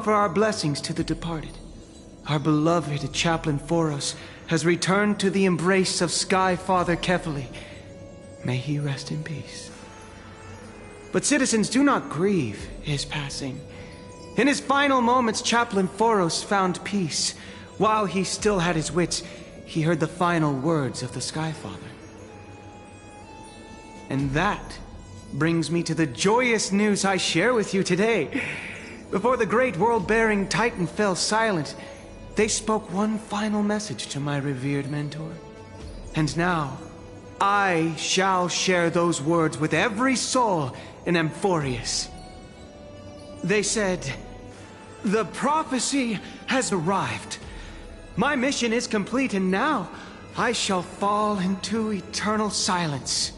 offer our blessings to the departed. Our beloved Chaplain Foros has returned to the embrace of Sky Father Kefali. May he rest in peace. But citizens, do not grieve his passing. In his final moments, Chaplain Foros found peace. While he still had his wits, he heard the final words of the Sky Father. And that brings me to the joyous news I share with you today. Before the great world-bearing Titan fell silent, they spoke one final message to my revered mentor. And now, I shall share those words with every soul in Amphorius. They said, "The prophecy has arrived. My mission is complete, and now I shall fall into eternal silence."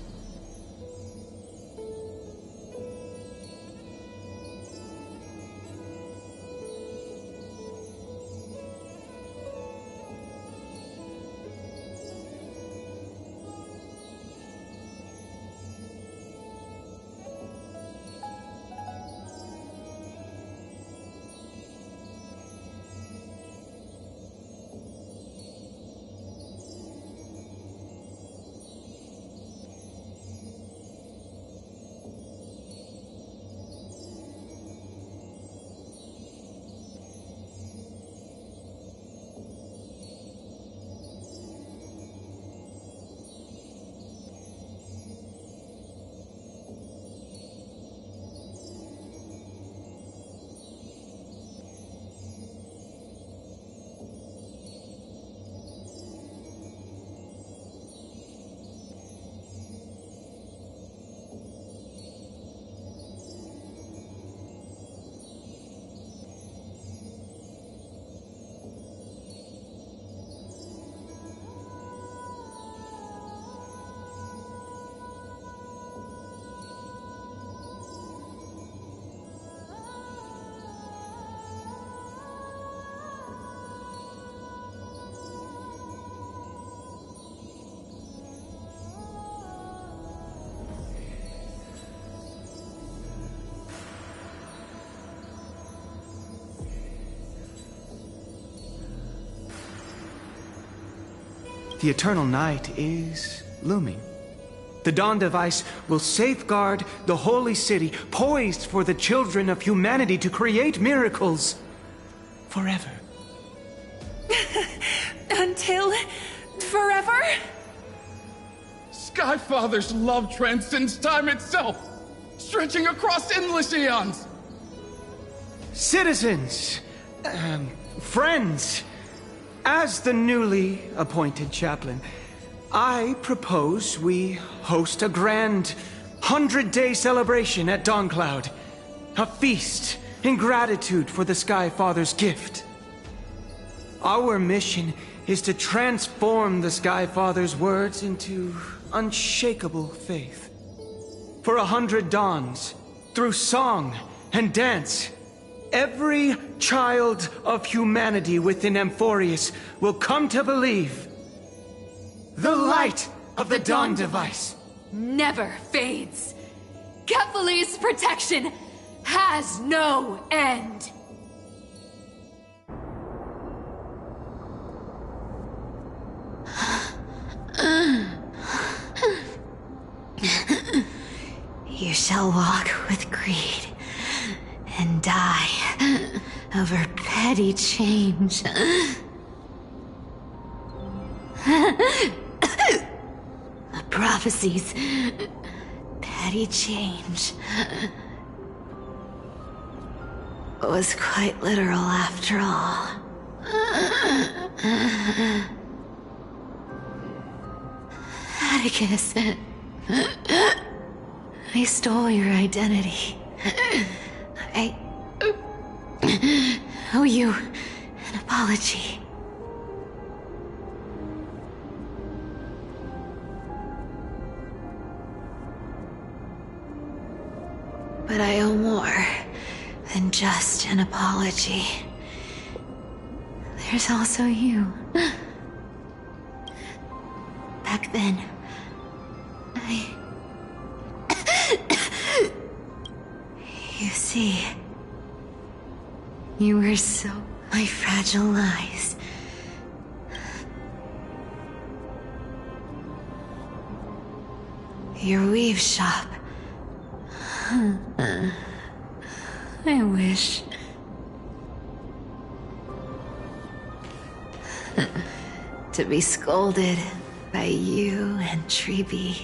The eternal night is looming. The dawn device will safeguard the holy city, poised for the children of humanity to create miracles forever. Until forever? Skyfather's love transcends time itself, stretching across endless eons. Citizens, friends, as the newly appointed chaplain, I propose we host a grand 100-day celebration at Dawncloud. A feast in gratitude for the Sky Father's gift. Our mission is to transform the Sky Father's words into unshakable faith. For 100 dawns, through song and dance, every child of humanity within Amphorius will come to believe the light of the dawn device Never fades. Kefali's protection has no end. You shall walk with greed and die over petty change. The prophecies, petty change, was quite literal after all. Atticus, I stole your identity. I owe you an apology. But I owe more than just an apology. There's also you. Back then, You see, You were so... my fragile eyes. Your weave shop. I wish... to be scolded by you and Treeby.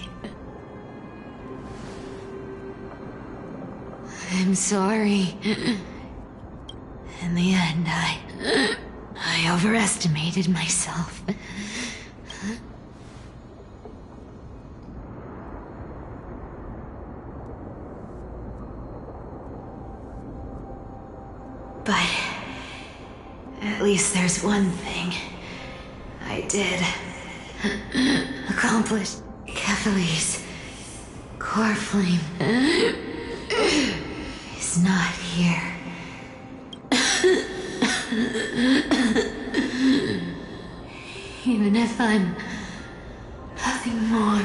I'm sorry. In the end, I overestimated myself. But at least there's one thing I did accomplish. Kefali's core flame is not here. Even if I'm nothing more,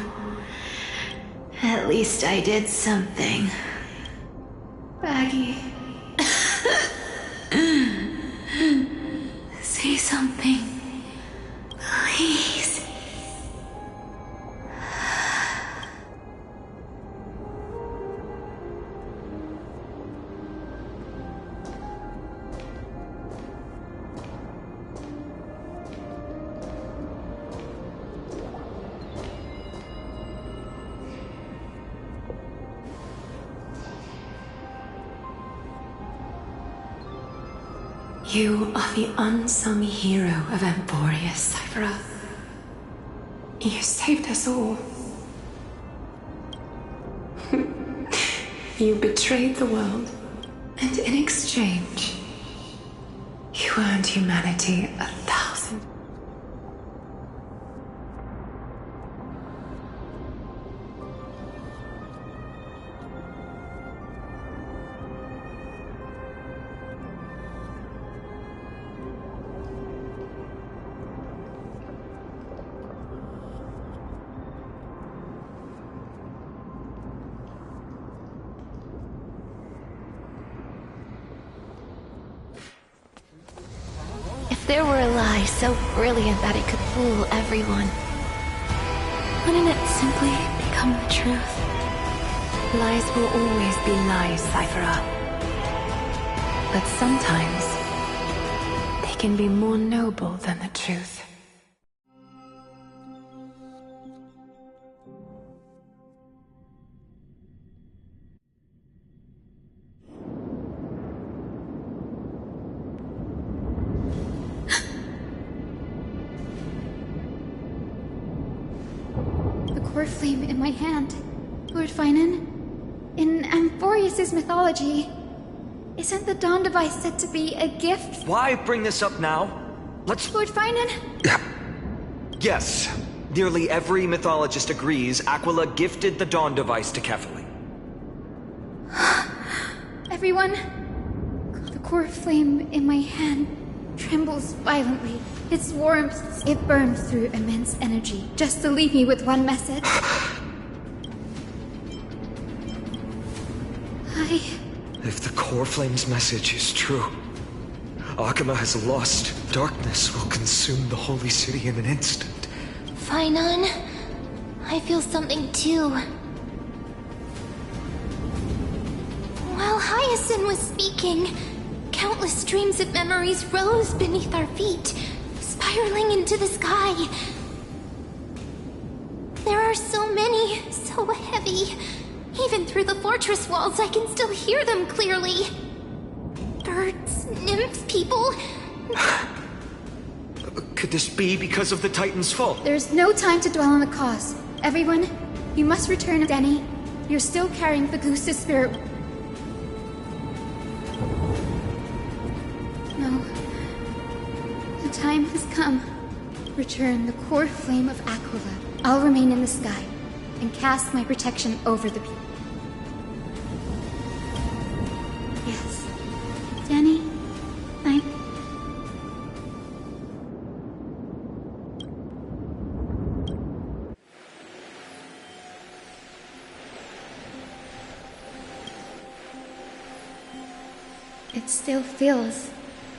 at least I did something. Baggy. Say something. Please. You are the unsung hero of Emporius, Cypher. You saved us all. You betrayed the world, and in exchange, you earned humanity 1,000. If there were a lie so brilliant that it could fool everyone, wouldn't it simply become the truth? Lies will always be lies, Cypher. But sometimes, they can be more noble than the truth. Core flame in my hand. Lord Finan, in Amphorius' mythology, isn't the Dawn device said to be a gift? Why bring this up now? Let's... Lord Finan? Yes. Nearly every mythologist agrees Aquila gifted the Dawn device to Kefali. Everyone, the core flame in my hand trembles violently. Its warmth, it burns through immense energy, just to leave me with one message. If the core flame's message is true, Akama has lost. Darkness will consume the holy city in an instant. Finan, I feel something too. While Hyacinth was speaking, countless streams of memories rose beneath our feet, spiraling into the sky. There are so many, so heavy. Even through the fortress walls, I can still hear them clearly. Birds, nymphs, people. Could this be because of the Titan's fault? There's no time to dwell on the cause. Everyone, you must return, Denny. You're still carrying the goose's spirit. No. The time has come. Return the core flame of Aquila. I'll remain in the sky and cast my protection over the people. Yes. Danny, it still feels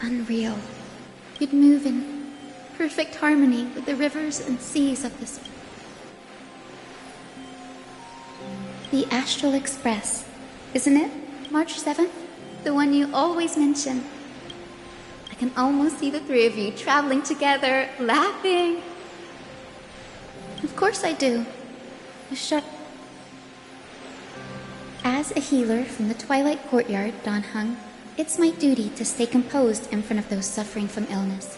unreal. You'd move in perfect harmony with the rivers and seas of this. The Astral Express, isn't it? March 7th? The one you always mention. I can almost see the three of you traveling together, laughing. Of course I do. As a healer from the Twilight Courtyard, Dan Heng, it's my duty to stay composed in front of those suffering from illness.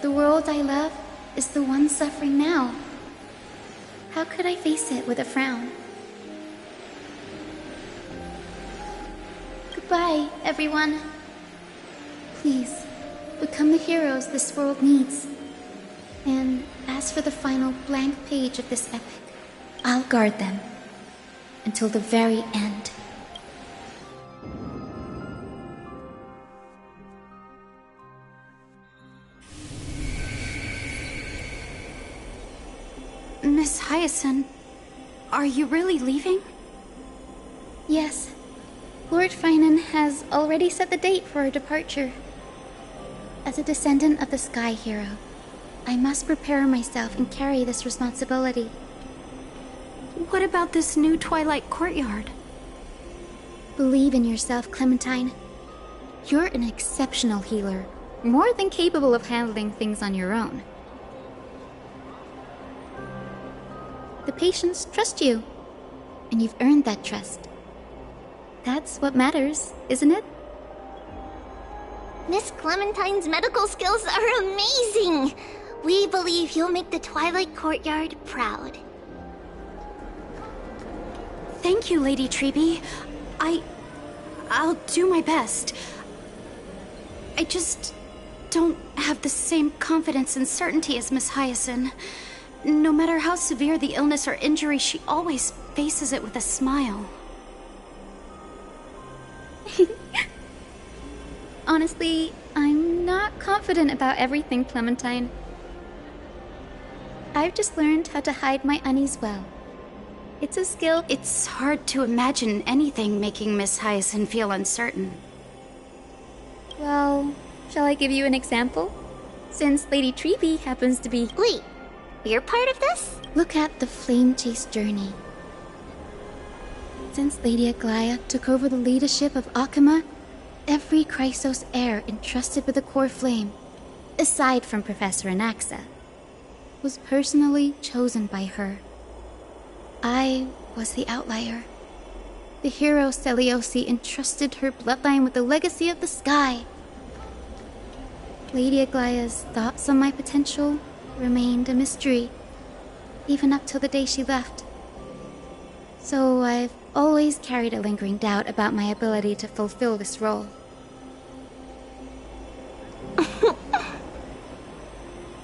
The world I love is the one suffering now. How could I face it with a frown? Goodbye, everyone. Please, become the heroes this world needs. And as for the final blank page of this epic, I'll guard them until the very end. Miss Hyacinth, are you really leaving? Yes. Lord Finan has already set the date for our departure. As a descendant of the Sky Hero, I must prepare myself and carry this responsibility. What about this new Twilight Courtyard? Believe in yourself, Clementine. You're an exceptional healer, more than capable of handling things on your own. The patients trust you, and you've earned that trust. That's what matters, isn't it? Miss Clementine's medical skills are amazing! We believe you'll make the Twilight Courtyard proud. Thank you, Lady Treby. I'll do my best. I just don't have the same confidence and certainty as Miss Hyacinth. No matter how severe the illness or injury, she always faces it with a smile. Honestly, I'm not confident about everything, Clementine. I've just learned how to hide my unease well. It's a skill. It's hard to imagine anything making Miss Hyacinth feel uncertain. Well, shall I give you an example? Since Lady Treby happens to be... Wait, you're part of this? Look at the Flame Chase journey. Since Lady Aglaya took over the leadership of Akama, every Chrysos heir entrusted with the core flame, aside from Professor Anaxa, was personally chosen by her. I was the outlier. The hero Celiosi entrusted her bloodline with the legacy of the sky. Lady Aglaya's thoughts on my potential remained a mystery, even up till the day she left. So I've always carried a lingering doubt about my ability to fulfill this role.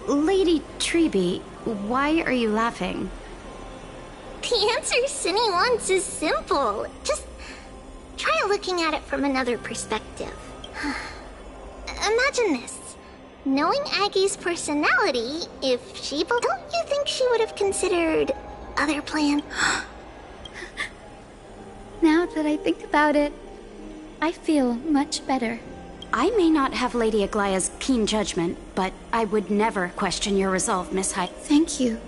Lady Treby, why are you laughing? The answer Cindy wants is simple. Just try looking at it from another perspective. Imagine this. Knowing Aggie's personality, if she... Don't you think she would have considered other plans? Now that I think about it, I feel much better. I may not have Lady Aglaya's keen judgment, but I would never question your resolve, Miss Hy. Thank you,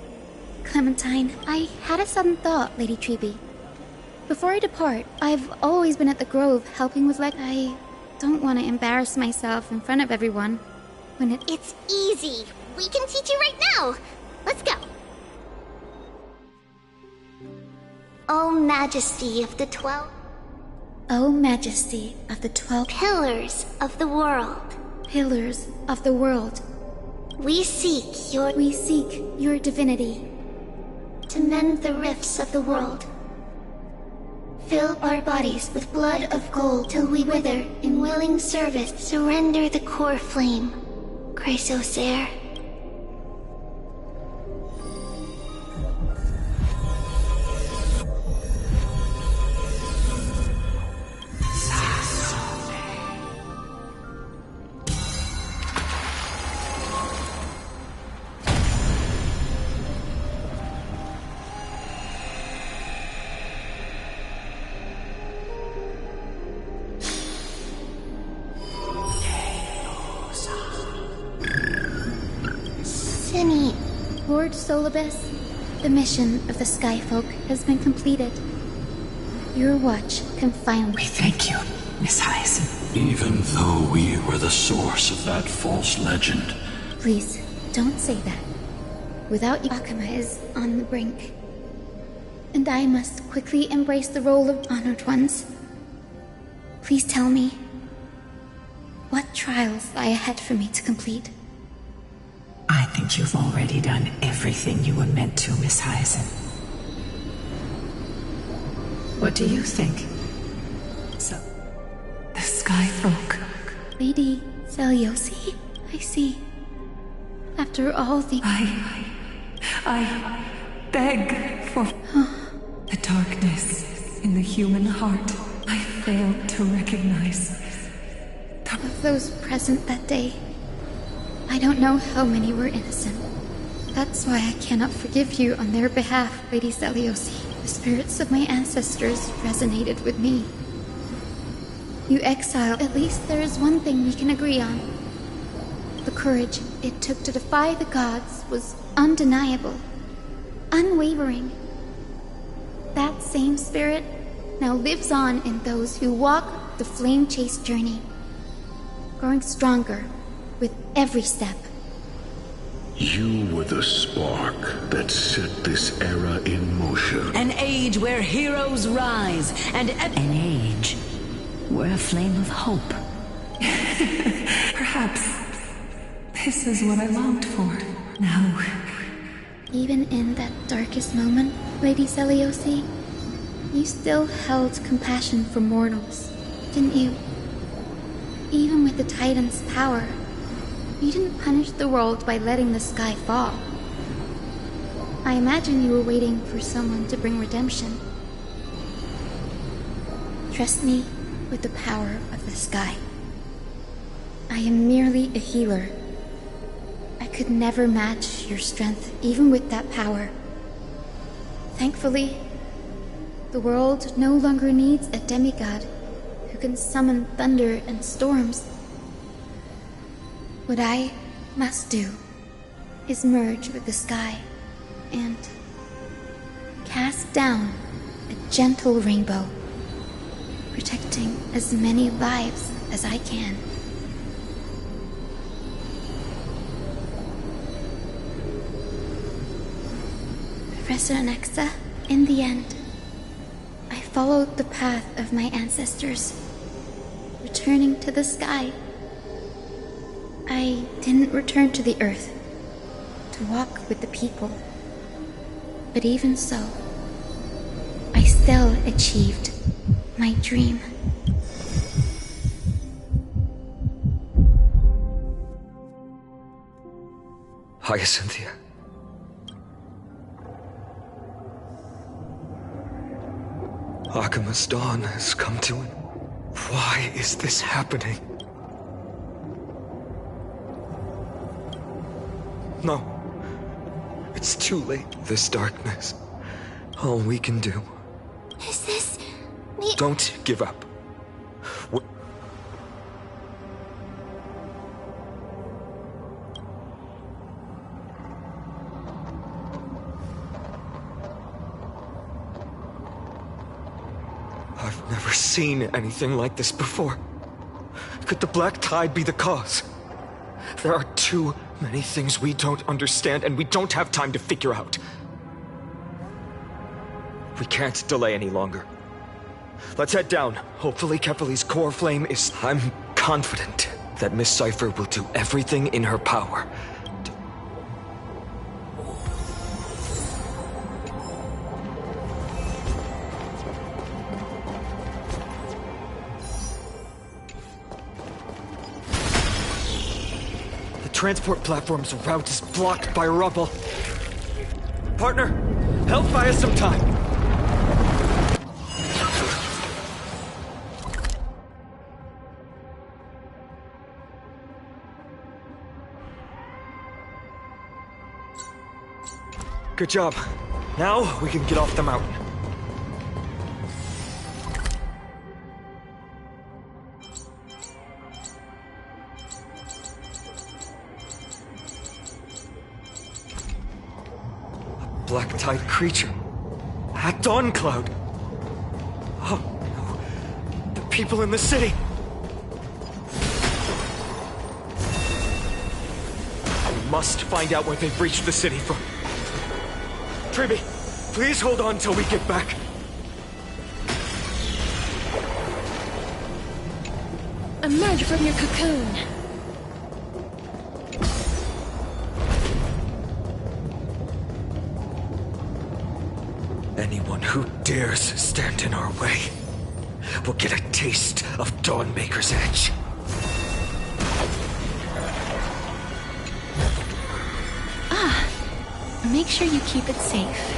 Clementine. I had a sudden thought, Lady Treby. Before I depart, I've always been at the Grove helping with I don't want to embarrass myself in front of everyone when It's easy. We can teach you right now. Let's go. O Majesty of the 12... O Majesty of the 12 Pillars of the world. Pillars of the world. We seek your divinity. to mend the rifts of the world. Fill our bodies with blood of gold till we wither in willing service. Surrender the core flame, Chrysos heir. Solibus, the mission of the Skyfolk has been completed. Your watch can finally... We thank you, Miss Hyacinth. Even though we were the source of that false legend. Please, don't say that. Without you, Akama is on the brink. And I must quickly embrace the role of Honored Ones. Please tell me, what trials lie ahead for me to complete? I think you've already done everything you were meant to, Miss Hyacinth. What do you think? So, the Skyfolk. Lady Seliosi, I see. After all the... I beg for... The darkness in the human heart I failed to recognize. Of those present that day, I don't know how many were innocent. That's why I cannot forgive you on their behalf, Lady Seliosi. The spirits of my ancestors resonated with me. You exiled. At least there is one thing we can agree on. The courage it took to defy the gods was undeniable, unwavering. That same spirit now lives on in those who walk the flame-chased journey, growing stronger with every step. You were the spark that set this era in motion. An age where heroes rise, and an age where a flame of hope. Perhaps this is what I longed for. Now, even in that darkest moment, Lady Seliosi, you still held compassion for mortals, didn't you? Even with the Titan's power, you didn't punish the world by letting the sky fall. I imagine you were waiting for someone to bring redemption. Trust me with the power of the sky. I am merely a healer. I could never match your strength, even with that power. Thankfully, the world no longer needs a demigod who can summon thunder and storms. What I must do is merge with the sky and cast down a gentle rainbow, protecting as many lives as I can. Professor Anaxa, in the end, I followed the path of my ancestors, returning to the sky. I didn't return to the earth to walk with the people, but even so, I still achieved my dream. Hyacinthia. Akima's dawn has come to an... Why is this happening? No. It's too late. This darkness. All we can do. Is this... me? Don't give up. I've never seen anything like this before. Could the Black Tide be the cause? There are too many things we don't understand, and we don't have time to figure out. We can't delay any longer. Let's head down. Hopefully Kefali's core flame is... I'm confident that Miss Cypher will do everything in her power. The transport platform's route is blocked by rubble. Partner, help buy us some time. Good job. Now we can get off the mountain. black tide creature. At Dawncloud. Oh no. The people in the city. We must find out where they've reached the city from. Tribby, please hold on till we get back. Emerge from your cocoon. Anyone who dares stand in our way will get a taste of Dawnmaker's edge. Make sure you keep it safe.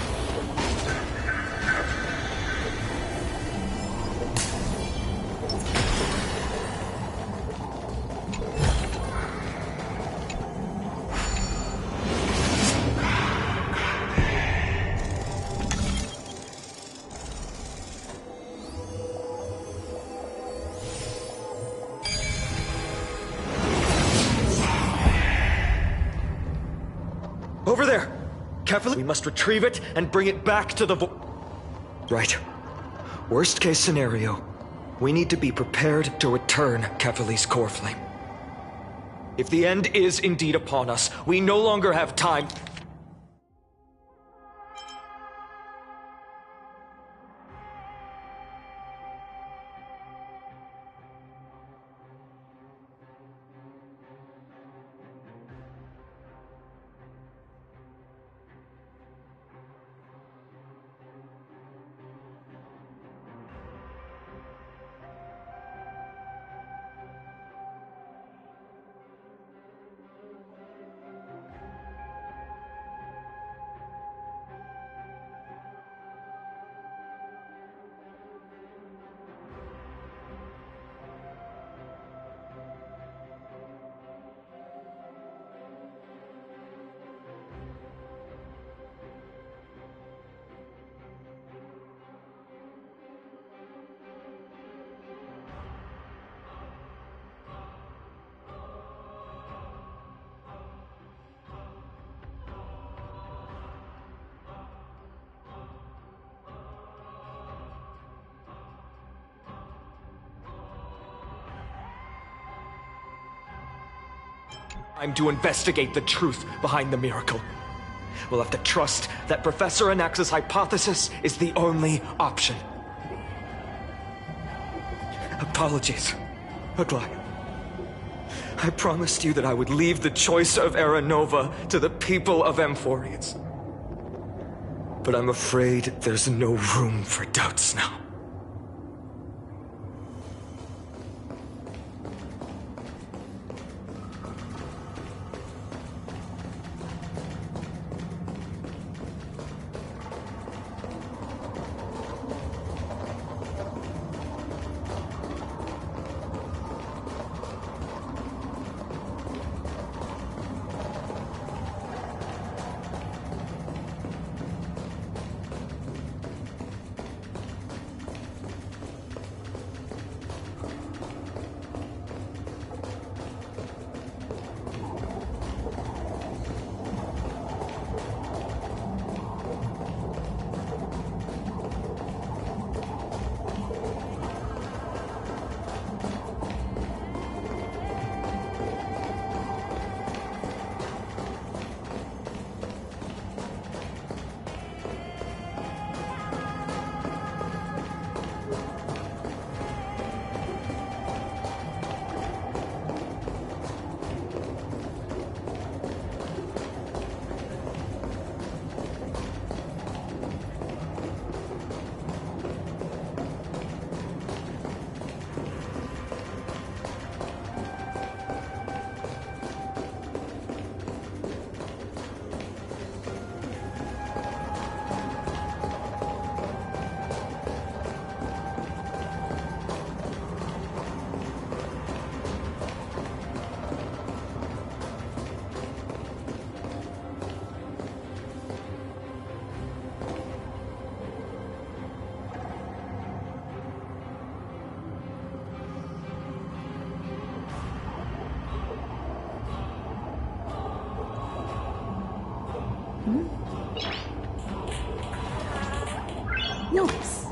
Over there! Carefully, we must retrieve it and bring it back to the Right. Worst case scenario, we need to be prepared to return Kefali's core flame. If the end is indeed upon us, we no longer have time. Time to investigate the truth behind the miracle. We'll have to trust that Professor Anaxa's hypothesis is the only option. Apologies, Aglaia. I promised you that I would leave the choice of Era Nova to the people of Amphorians. But I'm afraid there's no room for doubts now. Noise.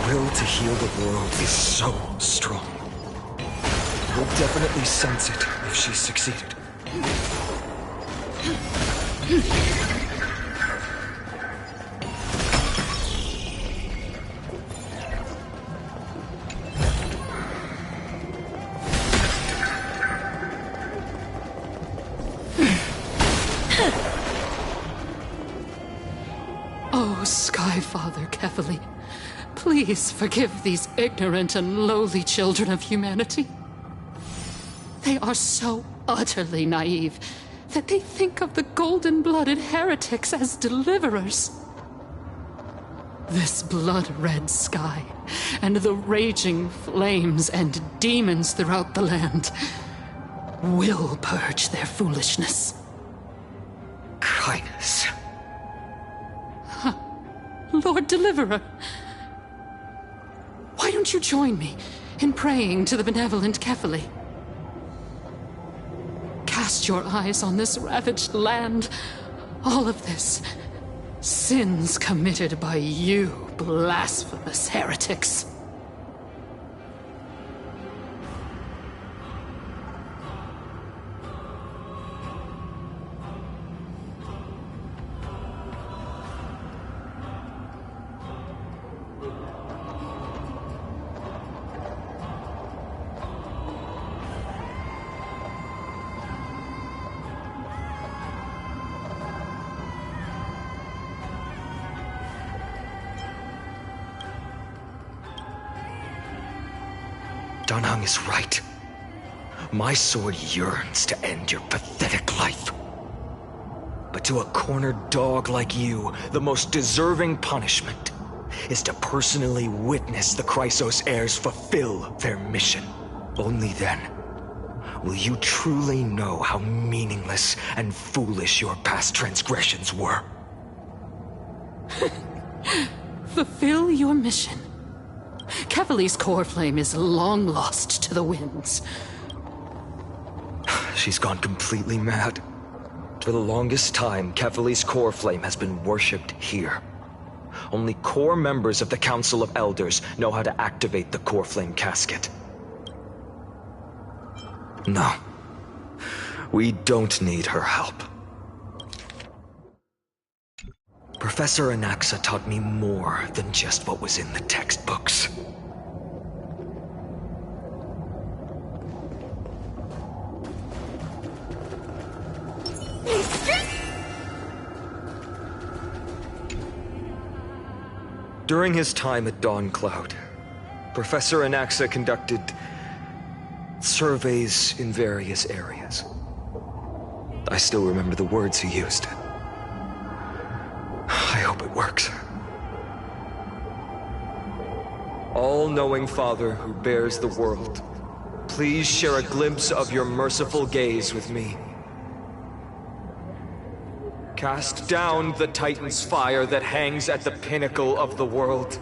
Her will to heal the world is so strong. We'll definitely sense it if she succeeded. Oh, Skyfather Kefali, please forgive these ignorant and lowly children of humanity. They are so utterly naive that they think of the golden-blooded heretics as deliverers. This blood-red sky, and the raging flames and demons throughout the land will purge their foolishness. Kindness. Lord Deliverer, why don't you join me in praying to the benevolent Kefali? Cast your eyes on this ravaged land. All of this, sins committed by you, blasphemous heretics. Dunhung is right. My sword yearns to end your pathetic life. But to a cornered dog like you, the most deserving punishment is to personally witness the Chrysos heirs fulfill their mission. Only then will you truly know how meaningless and foolish your past transgressions were. Fulfill your mission. Kefali's core flame is long lost to the winds. She's gone completely mad. For the longest time, Kefali's core flame has been worshipped here. Only core members of the Council of Elders know how to activate the core flame casket. No. We don't need her help. Professor Anaxa taught me more than just what was in the textbooks. During his time at Dawn Cloud, Professor Anaxa conducted surveys in various areas. I still remember the words he used. I hope it works. All-knowing Father who bears the world, please share a glimpse of your merciful gaze with me. Cast down the Titan's fire that hangs at the pinnacle of the world,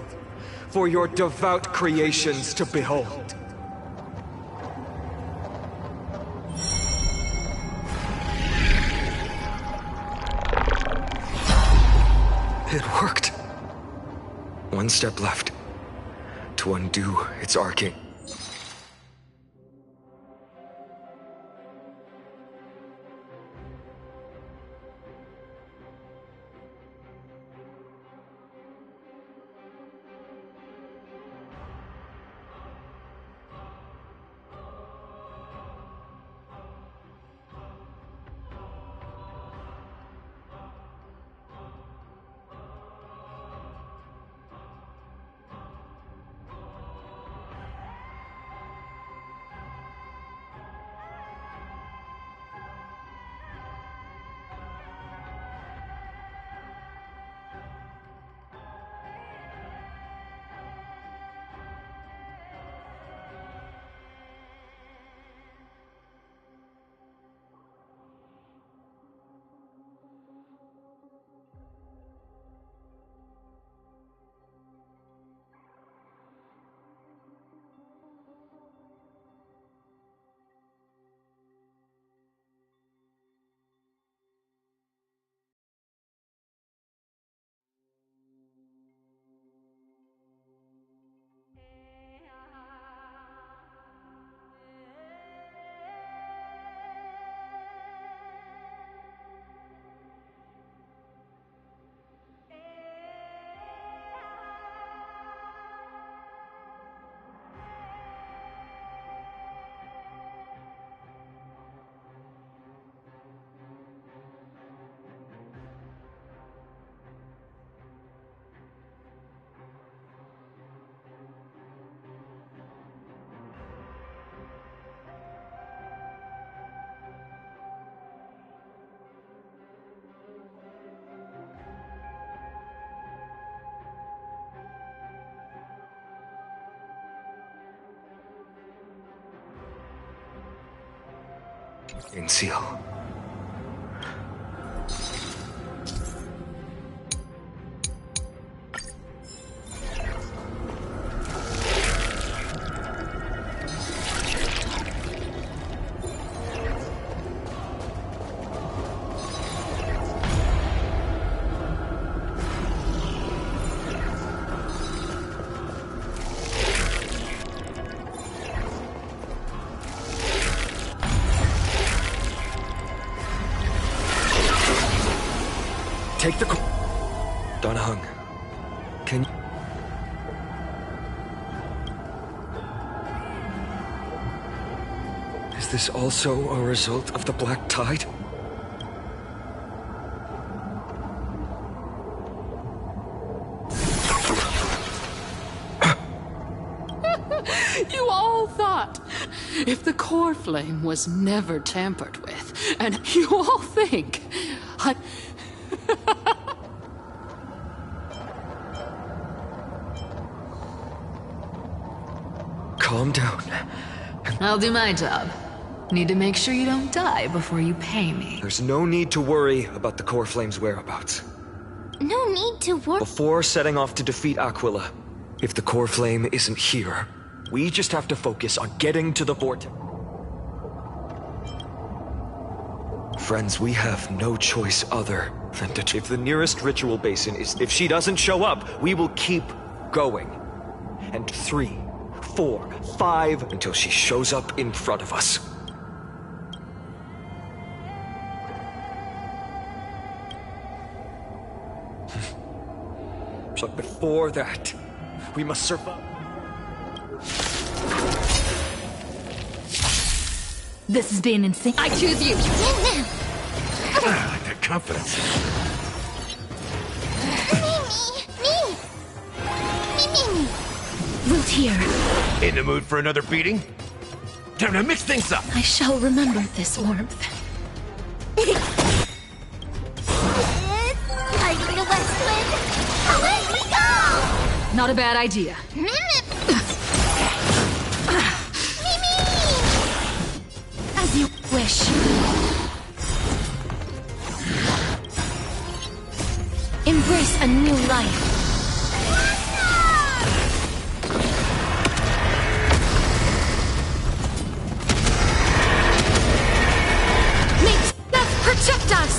for your devout creations to behold. It worked. One step left to undo its arcing. In seal. Take the Donahung. Can you... Is this also a result of the Black Tide? You all thought if the core flame was never tampered with, and you all think Calm down. I'll do my job. Need to make sure you don't die before you pay me. There's no need to worry about the core flame's whereabouts. No need to worry. Before setting off to defeat Aquila, if the core flame isn't here, we just have to focus on getting to the vortex. Friends, we have no choice other than to... If the nearest ritual basin is... If she doesn't show up, we will keep going. And 3, 4, 5, until she shows up in front of us. But before that, we must survive. This is being insane. I choose you! I like that confidence. Root here. In the mood for another beating? Time to mix things up. I shall remember this warmth. Tiger the west wind! Away we go! Not a bad idea. As you wish. Embrace a new life. May death protect us!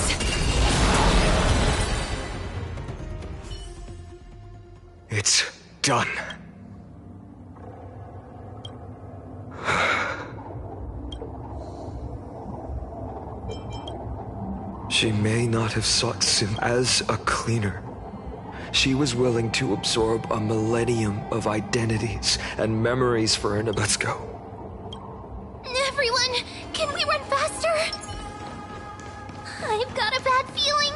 It's done. She may not have sought Sim as a cleaner. She was willing to absorb a millennium of identities and memories for an... Let's go. Everyone, can we run faster? I've got a bad feeling.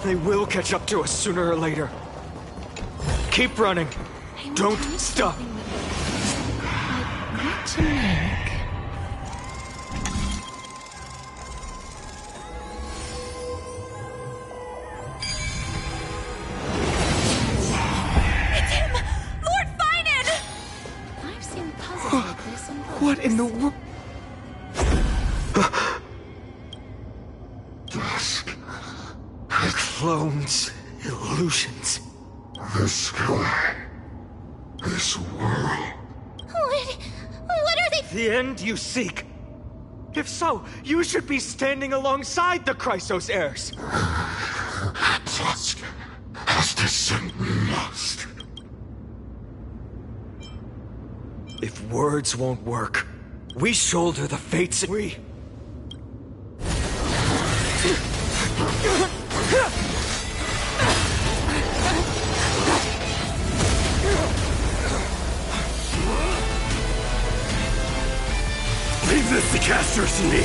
They will catch up to us sooner or later. Keep running. Don't stop. What to make? It's him! Lord Finan! I've seen puzzles like this in books. What in the world? Dusk. Clones, illusions. The sky. This world. What are they? The end you seek. If so, you should be standing alongside the Chrysos heirs. Dusk has descent we must. If words won't work, we shoulder the fates we... Leave this to casters and me.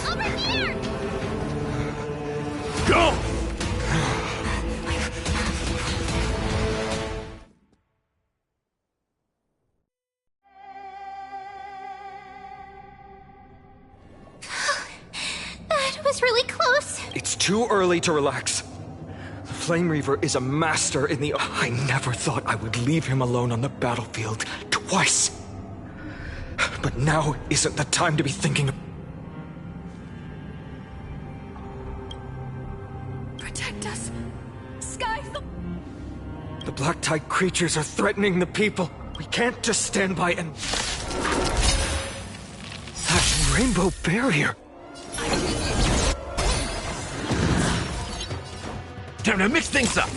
Over here! Go! That was really close. It's too early to relax. Flame Reaver is a master in the... I never thought I would leave him alone on the battlefield twice. But now isn't the time to be thinking of... Protect us. Sky. The Black Tide creatures are threatening the people. We can't just stand by and... That rainbow barrier. Time to mix things up.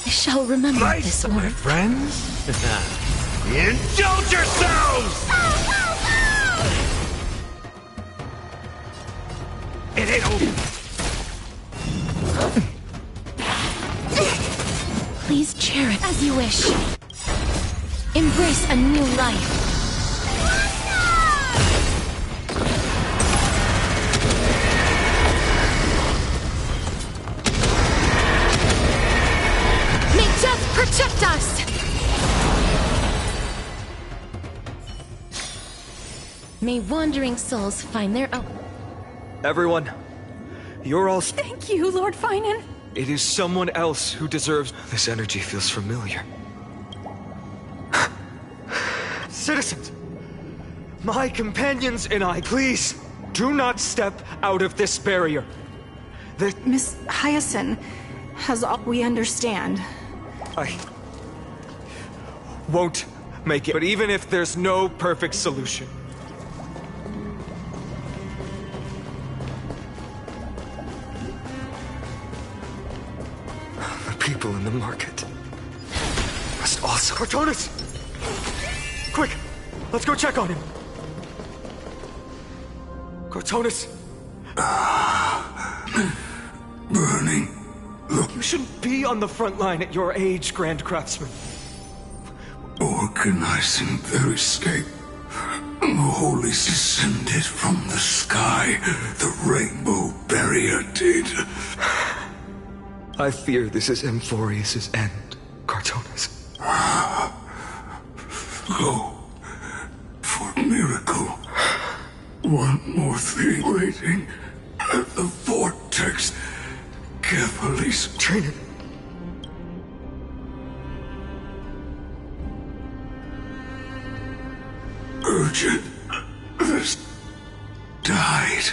I shall remember this, my Lord. friends. Indulge yourselves! It ain't over. Please share it as you wish. Embrace a new life. May death protect us! May wandering souls find their own. Everyone, you're all... Thank you, Lord Finan. It is someone else who deserves... This energy feels familiar. Citizens! My companions and I, please, do not step out of this barrier. Miss Hyacinth has all we understand. I won't make it, but even if there's no perfect solution, the people in the market must also... Cartonis! Quick! Let's go check on him! Cartonis! Burning. You shouldn't be on the front line at your age, Grand Craftsman. Organizing their escape. The holy descended from the sky. The rainbow barrier did. I fear this is Emphorius' end, Cartonis. Go for miracle. One more thing waiting at the vortex. Carefully. Trinan. Urgent. This died.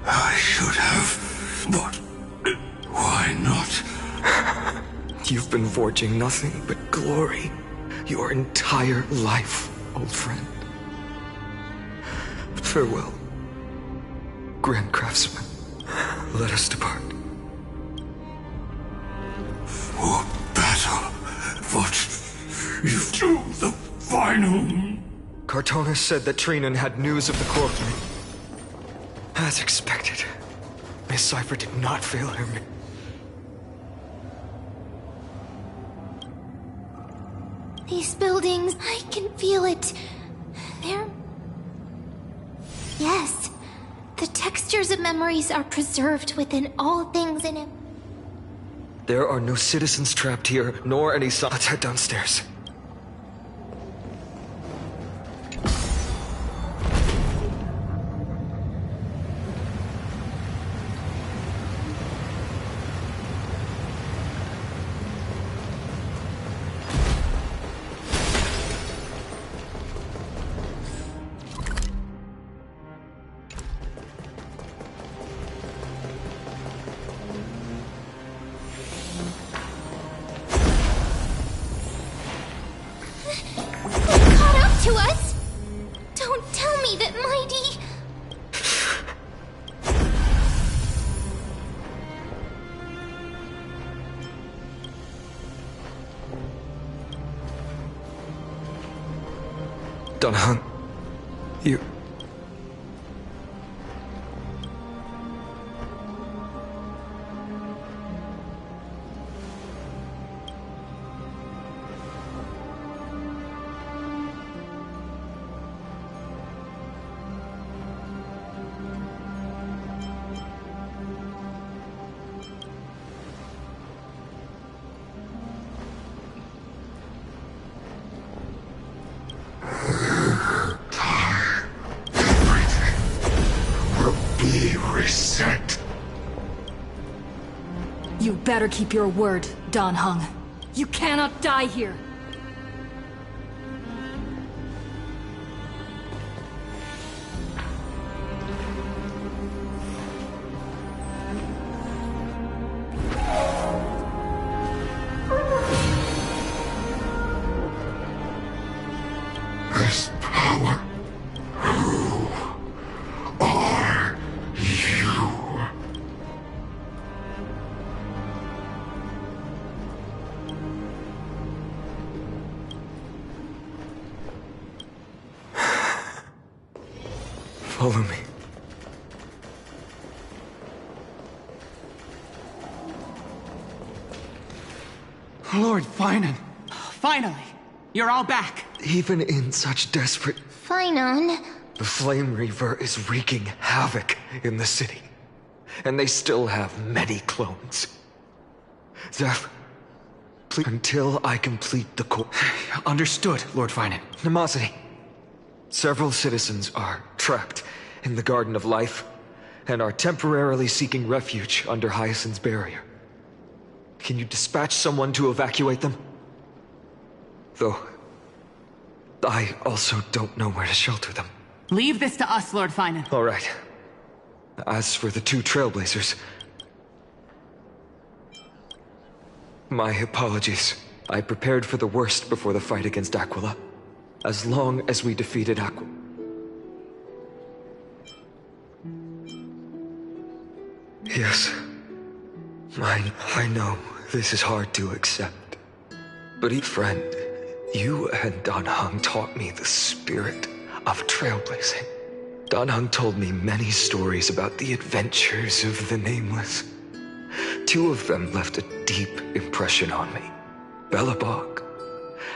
I should have, but why not? You've been forging nothing but glory your entire life, old friend. Farewell, Grand Craftsman. Let us depart. For battle, but you do the final. Cartonis said that Trinan had news of the core flame. As expected, Miss Cipher did not fail her. These buildings, I can feel it. They're... Yes. The textures of memories are preserved within all things in it. There are no citizens trapped here, nor any signs. Let's head downstairs. To us? Don't tell me that Mighty... Dunhun, you... Be reset. You better keep your word, Dan Heng. You cannot die here. This power. Who are you? Follow me. Lord Finan. Finally, you're all back. Even in such desperate... Finan. The Flame Reaver is wreaking havoc in the city. And they still have many clones. Zeph, please, until I complete the core... Understood, Lord Finan. Nemosity. Several citizens are trapped in the Garden of Life and are temporarily seeking refuge under Hyacinth's barrier. Can you dispatch someone to evacuate them? Though, I also don't know where to shelter them. Leave this to us, Lord Finan. All right. As for the two Trailblazers... My apologies. I prepared for the worst before the fight against Aquila. As long as we defeated Aquila... Yes. I know this is hard to accept. But friend, you and Dan Heng taught me the spirit of trailblazing. Dan Heng told me many stories about the adventures of the Nameless. Two of them left a deep impression on me. Belobog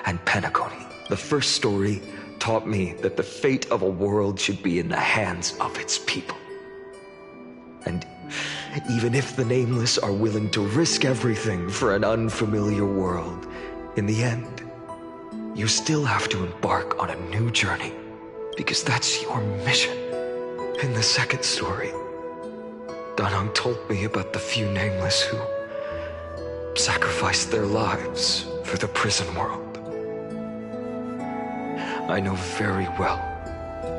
and Penacony. The first story taught me that the fate of a world should be in the hands of its people. And even if the Nameless are willing to risk everything for an unfamiliar world, in the end, you still have to embark on a new journey, because that's your mission. In the second story, Dan Heng told me about the few Nameless who sacrificed their lives for the prison world. I know very well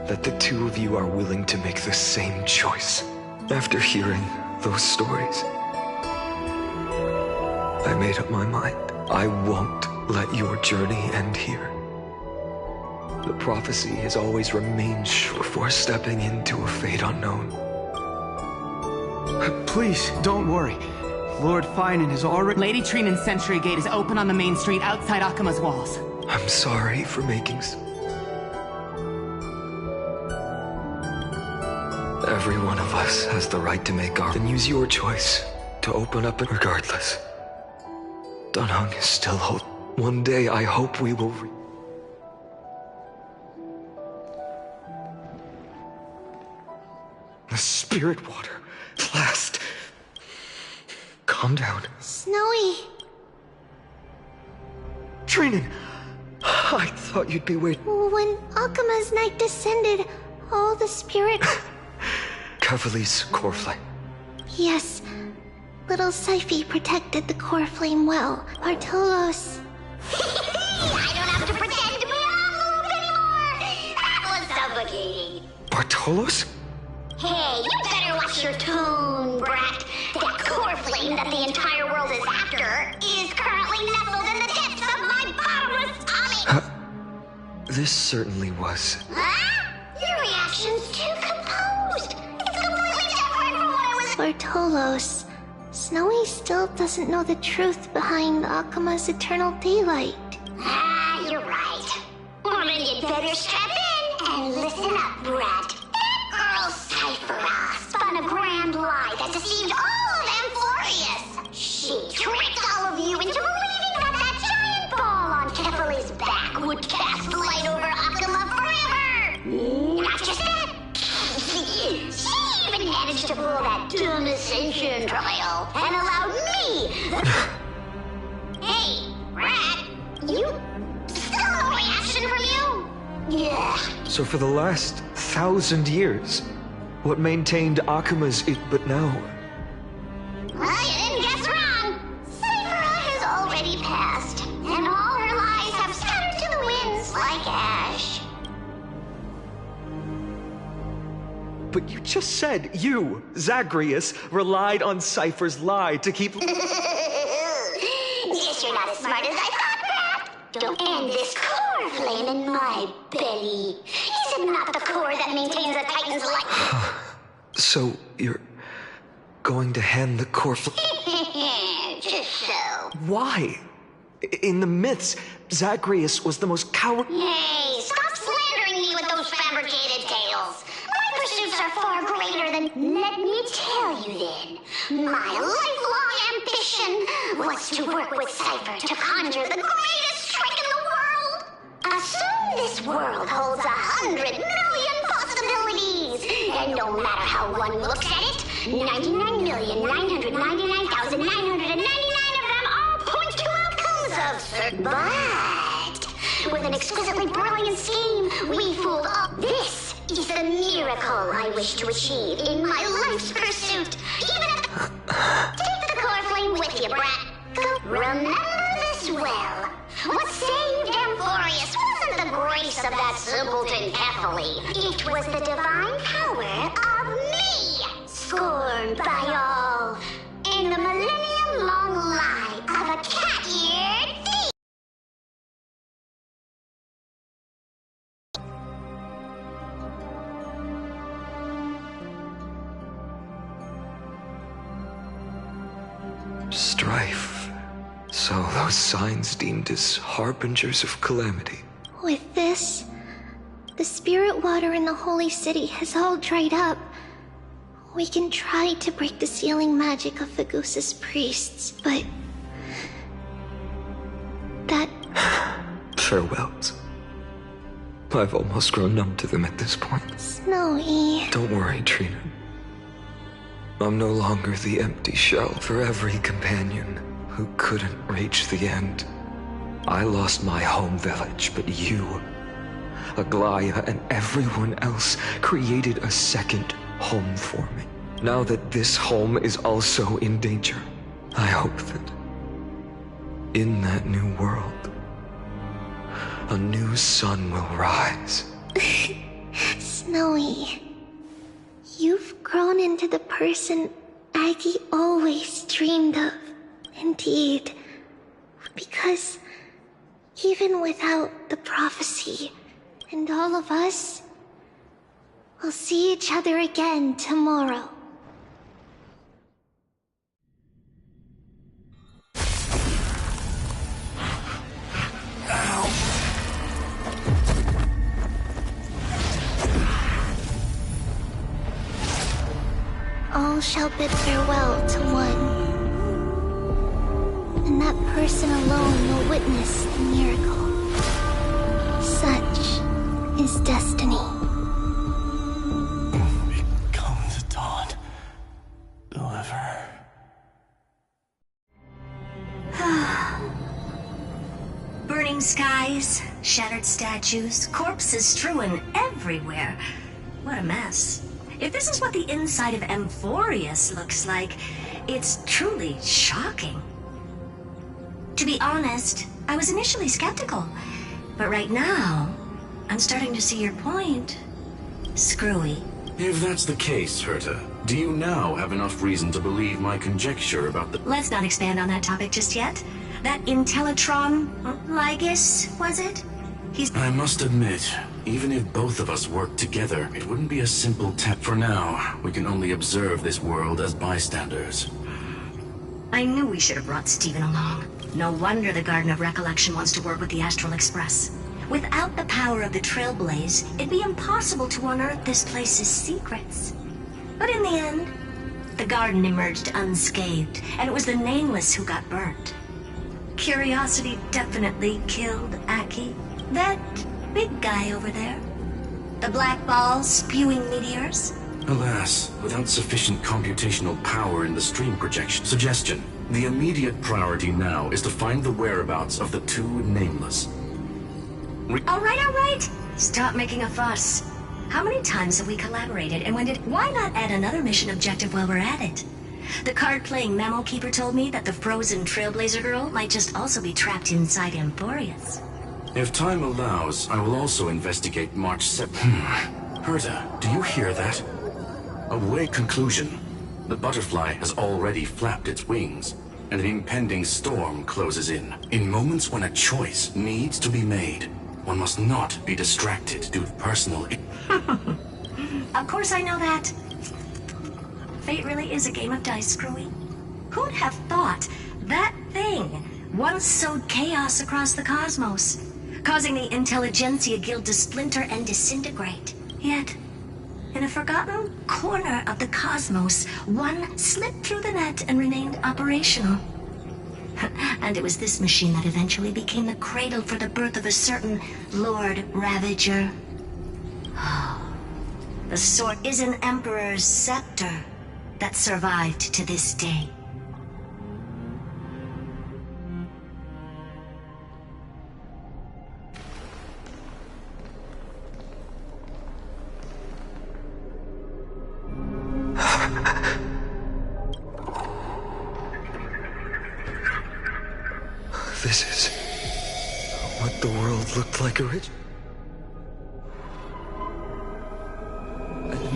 that the two of you are willing to make the same choice. After hearing those stories, I made up my mind. I won't let your journey end here. The prophecy has always remained sure before stepping into a fate unknown. Please, don't worry. Lord Finan has already... Lady Trinan's Sentry Gate is open on the main street outside Akima's walls. I'm sorry for making... Every one of us has the right to make our... Then use your choice to open up it regardless. Dan Heng is still hope. One day I hope we will The spirit water. At last. Calm down. Snowy. Trinan, I thought you'd be waiting. When Akima's night descended, all the spirit... Kavali's core flame. Yes. Little Syphi protected the core flame well. Bartolos... I don't have to pretend to be an envelope anymore! That was suffocating. Bartolos? Hey, you better watch your tone, brat. That core flame that the entire world is after is currently nestled in the depths of my bottomless tummy! This certainly was. Huh? Your reaction's too composed. It's completely different from what it was. Bartolos... Snowy still doesn't know the truth behind Akima's eternal daylight. Ah, you're right. Well, then you'd better strap in and listen up, brat. That girl Cyphera spun a grand lie that deceived all of Amphorius. She tricked all of you into believing that giant ball on Kefali's back would cast light over Akima forever. Not just that. She even managed to pull that dumb ascension trial and allowed me... Hey, Rat, you... Still no reaction from you? Yeah. So for the last 1,000 years, what maintained Akima's it but now? Well, you didn't guess wrong. but you just said you, Zagreus, relied on Cypher's lie to keep... Guess you're not as smart as I thought, Rat. Don't end this core flame in my belly. Is it not the core that maintains a Titan's life? So, you're going to hand the core flame... Just so. Why? In the myths, Zagreus was the most coward... Hey, stop slandering me with those fabricated tales. My pursuits are far greater than... Let me tell you then. My lifelong ambition was to work with Cypher to conjure the greatest trick in the world. Assume this world holds 100 million possibilities. And no matter how one looks at it, 99,999,999 of them all point to outcomes of certain. But with an exquisitely brilliant scheme, we fooled all. This is the miracle I wish to achieve in my life's pursuit. Even if... Take the core flame with you, brat. Go. Remember this well. What saved Amphorius wasn't the grace of that simpleton Kephale. It was the divine power of me, scorned by all, in the millennium-long lie of a cat-eared thief. Strife. So those signs deemed as harbingers of calamity. With this, the spirit water in the holy city has all dried up. We can try to break the sealing magic of the Goose's priests, but... that... Farewells. I've almost grown numb to them at this point. Snowy... Don't worry, Trina. I'm no longer the empty shell for every companion who couldn't reach the end. I lost my home village, but you, Aglaya, and everyone else created a second home for me. Now that this home is also in danger, I hope that in that new world, a new sun will rise. Snowy, you've grown into the person Aggie always dreamed of. Indeed, because even without the prophecy and all of us, we'll see each other again tomorrow. All shall bid farewell to one. And that person alone will witness the miracle. Such is destiny. Become the dawn. Deliver. Burning skies, shattered statues, corpses strewn everywhere. What a mess. If this is what the inside of Amphorius looks like, it's truly shocking. To be honest, I was initially skeptical, but right now, I'm starting to see your point. Screwy. If that's the case, Herta, do you now have enough reason to believe my conjecture about the... Let's not expand on that topic just yet. That Intellitron, Lygus, was it? I must admit, even if both of us worked together, it wouldn't be a simple tap. For now, we can only observe this world as bystanders. I knew we should have brought Stephen along. No wonder the Garden of Recollection wants to work with the Astral Express. Without the power of the Trailblaze, it'd be impossible to unearth this place's secrets. But in the end, the garden emerged unscathed, and it was the Nameless who got burnt. Curiosity definitely killed Aki. That big guy over there. The black ball spewing meteors. Alas, without sufficient computational power in the stream projection. Suggestion. The immediate priority now is to find the whereabouts of the two Nameless. All right. Stop making a fuss. How many times have we collaborated, and when did... Why not add another mission objective while we're at it? The card-playing memo keeper told me that the frozen Trailblazer girl might just also be trapped inside Amphorius. If time allows, I will also investigate March 7th. Herta, do you hear that? Away conclusion. The butterfly has already flapped its wings, and an impending storm closes in. In moments when a choice needs to be made, one must not be distracted due to personal... Of course I know that. Fate really is a game of dice, Screwy. Who'd have thought that thing once sowed chaos across the cosmos, causing the Intelligentsia Guild to splinter and disintegrate? Yet, in a forgotten corner of the cosmos, one slipped through the net and remained operational. And it was this machine that eventually became the cradle for the birth of a certain Lord Ravager. The sword is an Emperor's scepter that survived to this day. This is what the world looked like originally.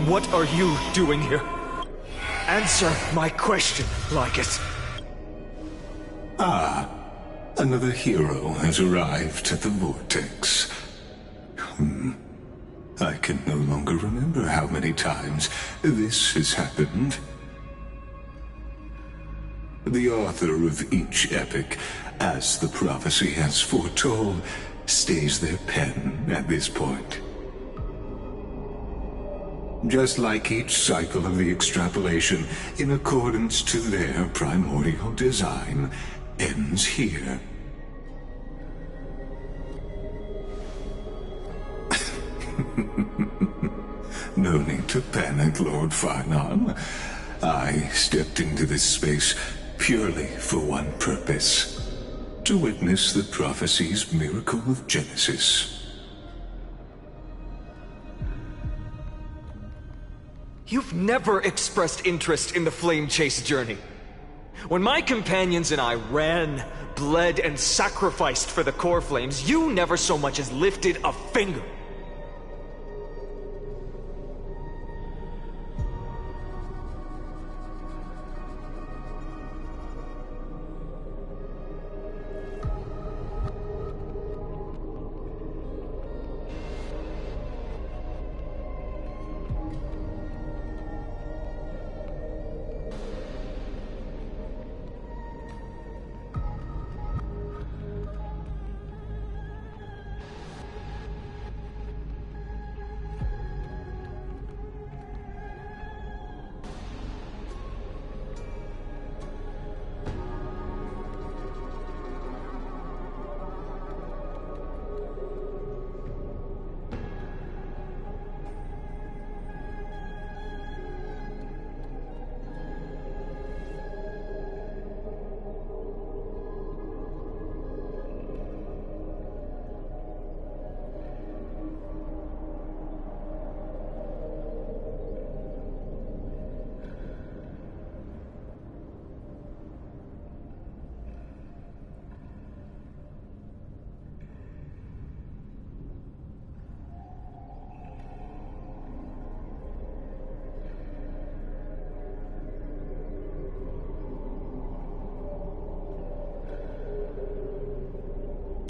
What are you doing here? Answer my question, Lycus. Ah, another hero has arrived at the Vortex. I can no longer remember how many times this has happened. The author of each epic, as the prophecy has foretold, stays their pen at this point. Just like each cycle of the extrapolation, in accordance to their primordial design, ends here. No need to panic, Lord Farnon. I stepped into this space purely for one purpose: to witness the prophecy's miracle of Genesis. You've never expressed interest in the Flame Chase journey. When my companions and I ran, bled, and sacrificed for the core flames, you never so much as lifted a finger.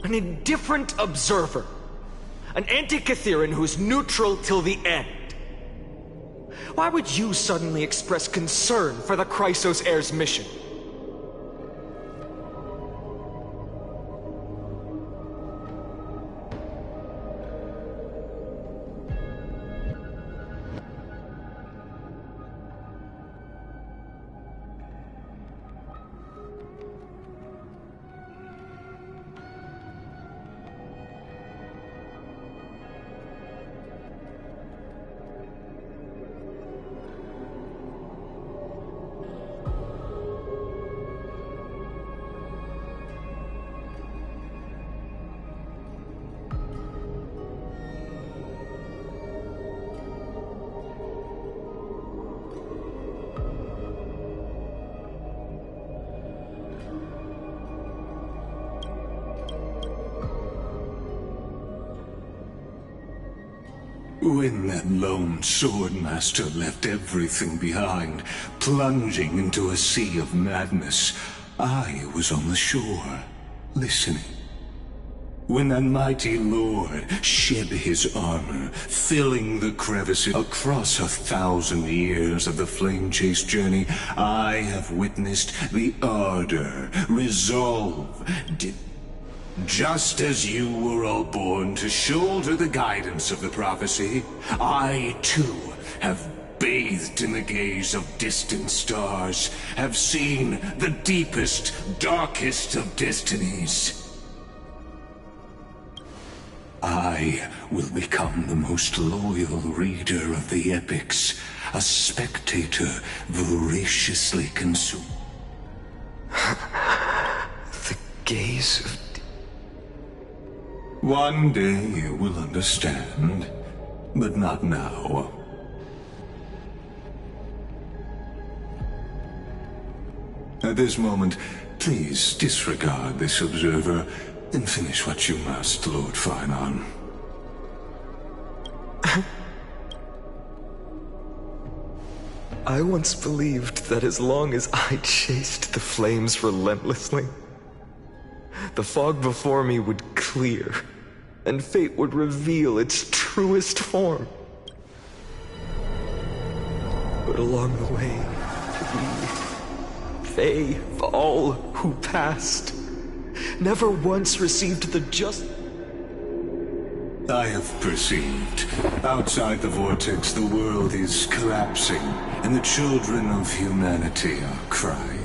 An indifferent observer. An anti-Catheran who's neutral till the end. Why would you suddenly express concern for the Chrysos Heir's mission? When that lone swordmaster left everything behind, plunging into a sea of madness, I was on the shore, listening. When that mighty lord shed his armor, filling the crevices across 1,000 years of the flame-chase journey, I have witnessed the ardor, resolve, just as you were all born to shoulder the guidance of the prophecy, I too have bathed in the gaze of distant stars, have seen the deepest, darkest of destinies. I will become the most loyal reader of the epics, a spectator voraciously consumed. The gaze of... One day you will understand, but not now. At this moment, please disregard this observer and finish what you must, Lord Finon. I once believed that as long as I chased the flames relentlessly, the fog before me would clear, and fate would reveal its truest form. But along the way, they, all who passed, never once received the just... I have perceived. Outside the vortex, the world is collapsing, and the children of humanity are crying.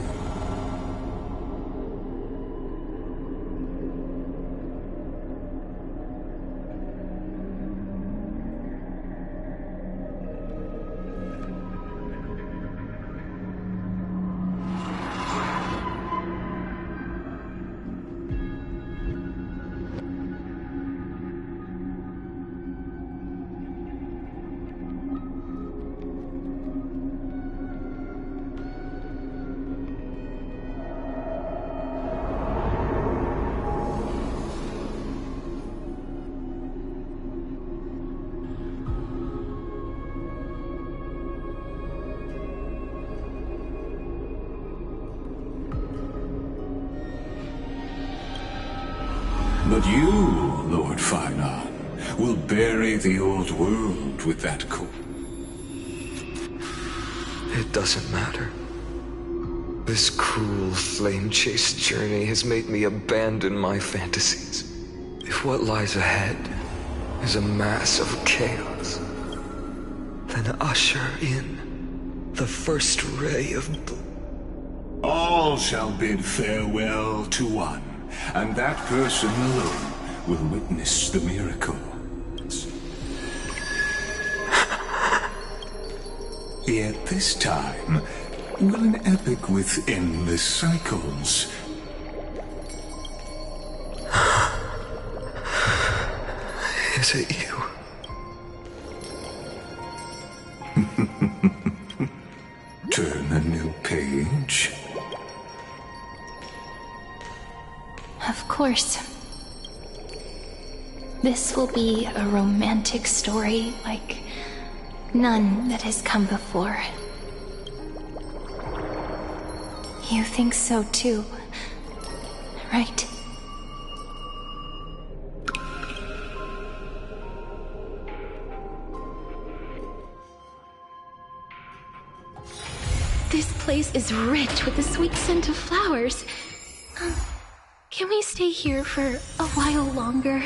But you, Lord Finon, will bury the old world with that core. It doesn't matter. This cruel flame-chased journey has made me abandon my fantasies. If what lies ahead is a mass of chaos, then usher in the first ray of blue. All shall bid farewell to one, and that person alone will witness the miracle. Yet this time, will an epic with endless cycles. Is it you? Turn a new page. Of course. This will be a romantic story like none that has come before. You think so too, right? This place is rich with the sweet scent of flowers. Can we stay here for a while longer?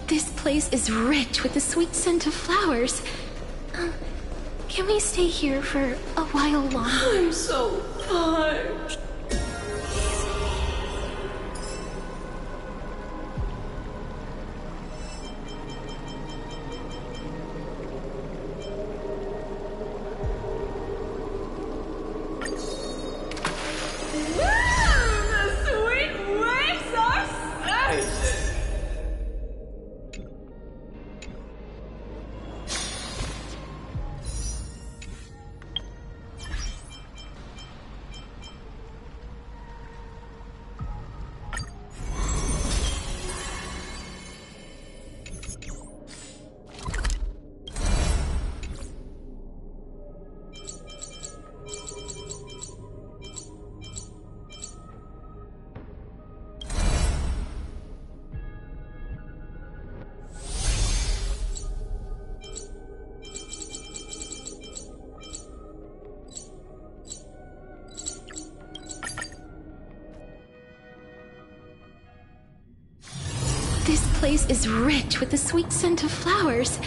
This place is rich with the sweet scent of flowers. Can we stay here for a while longer? I'm so parched. This place is rich with the sweet scent of flowers.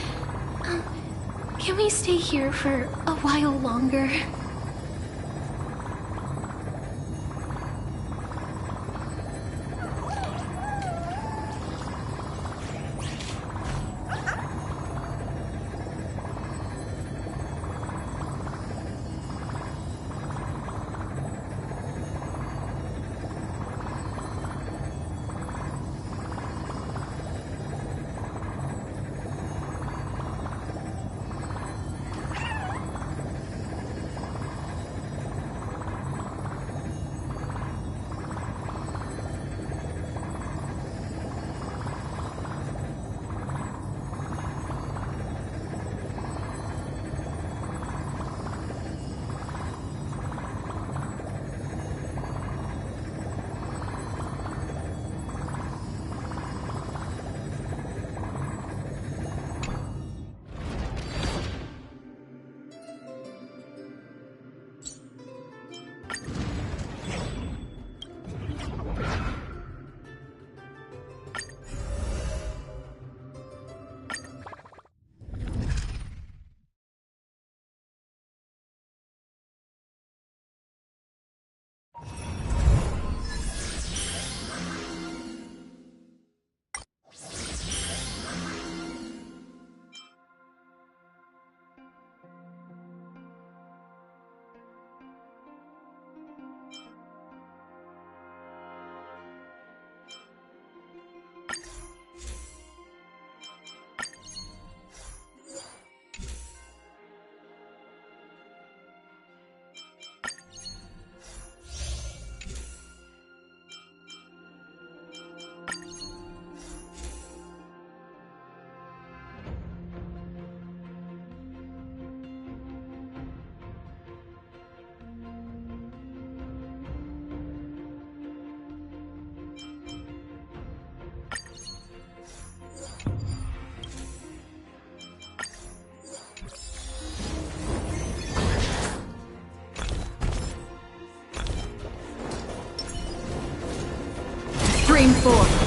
Can we stay here for a while longer? Stream 4.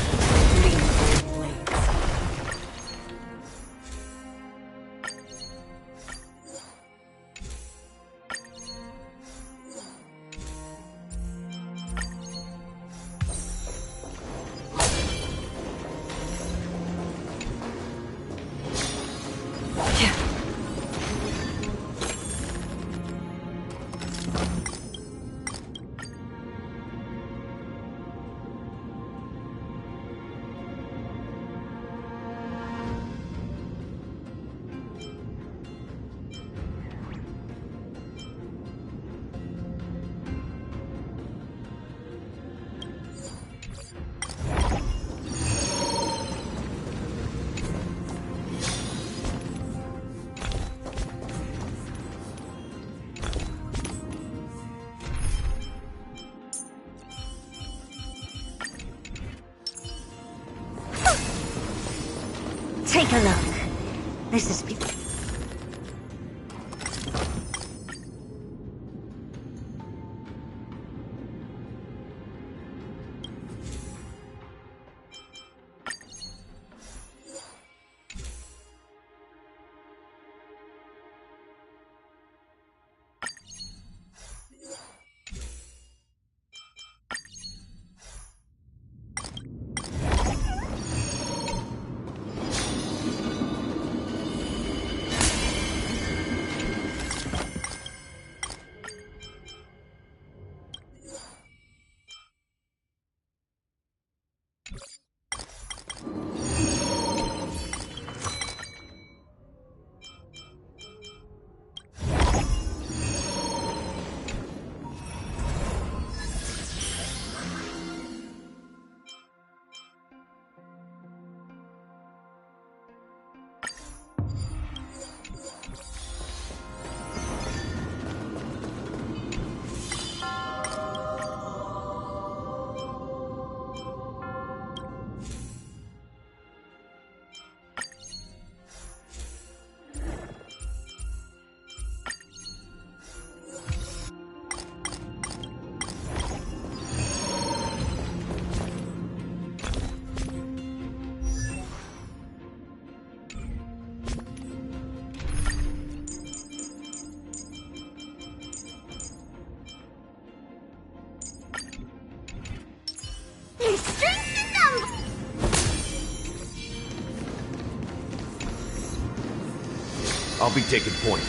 Take a look. This is... I'll be taking point.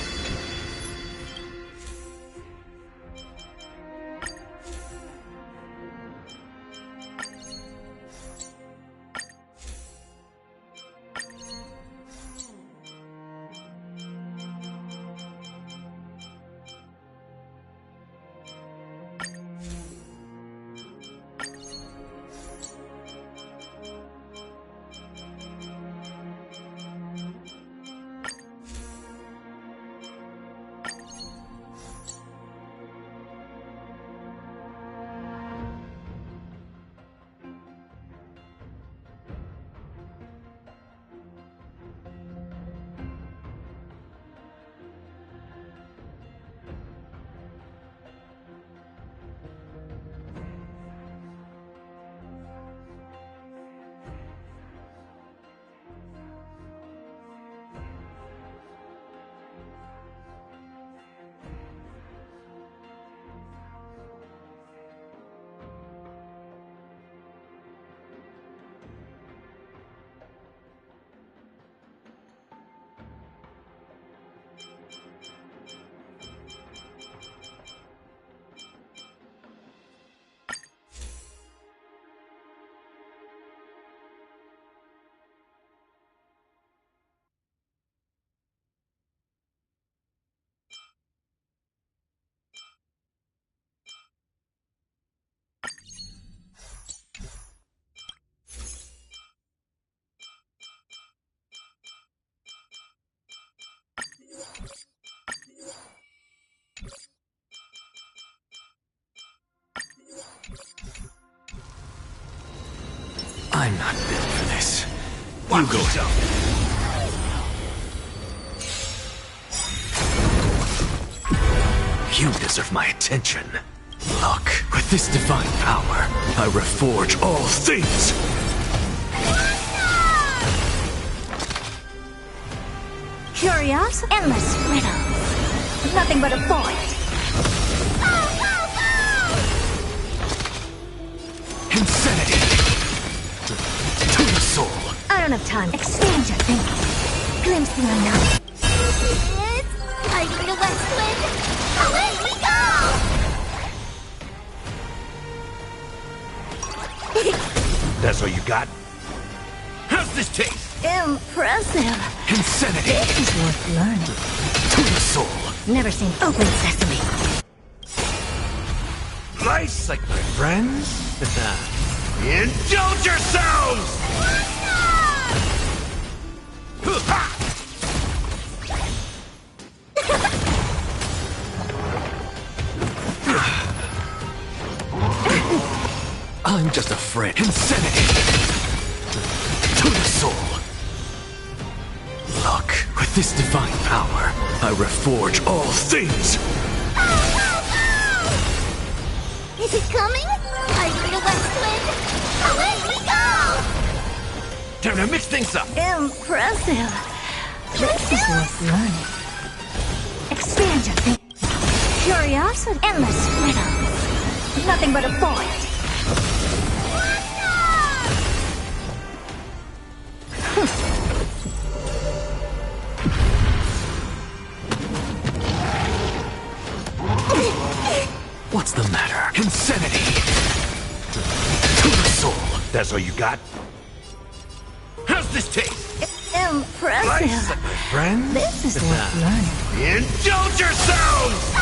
I'm not built for this. You go. You deserve my attention. Look, with this divine power, I reforge all things. Curious, endless riddles. Nothing but a void. Insanity. To the soul. I don't have time. Expand your thinking. Glimpse the unknown. It's fighting the West Wind. Away we go! That's all you got? How's this taste? Impressive. Insanity. This is worth learning. To the soul. Never seen open sesame. Nice like my friends? Indulge yourselves! I'm just a friend. Insanity. To the soul. this divine power, I reforge all things! Is it coming? Are you the West Wind? Away we go! Time to mix things up! Impressive. This is worth learning. Expand your thinking. Curiosity. Endless riddles. Nothing but a void. What's the matter? Insanity! To the soul! That's all you got? How's this taste? Impressive. Nice, my friend. This is worth learning. Indulge yourselves!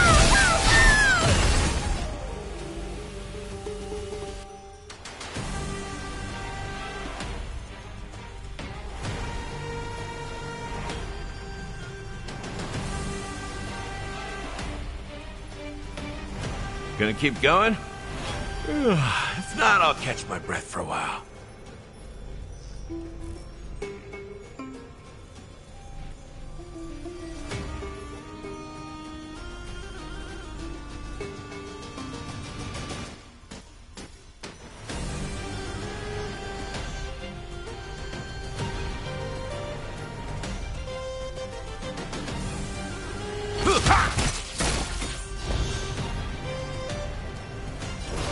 Gonna keep going? If not, I'll catch my breath for a while.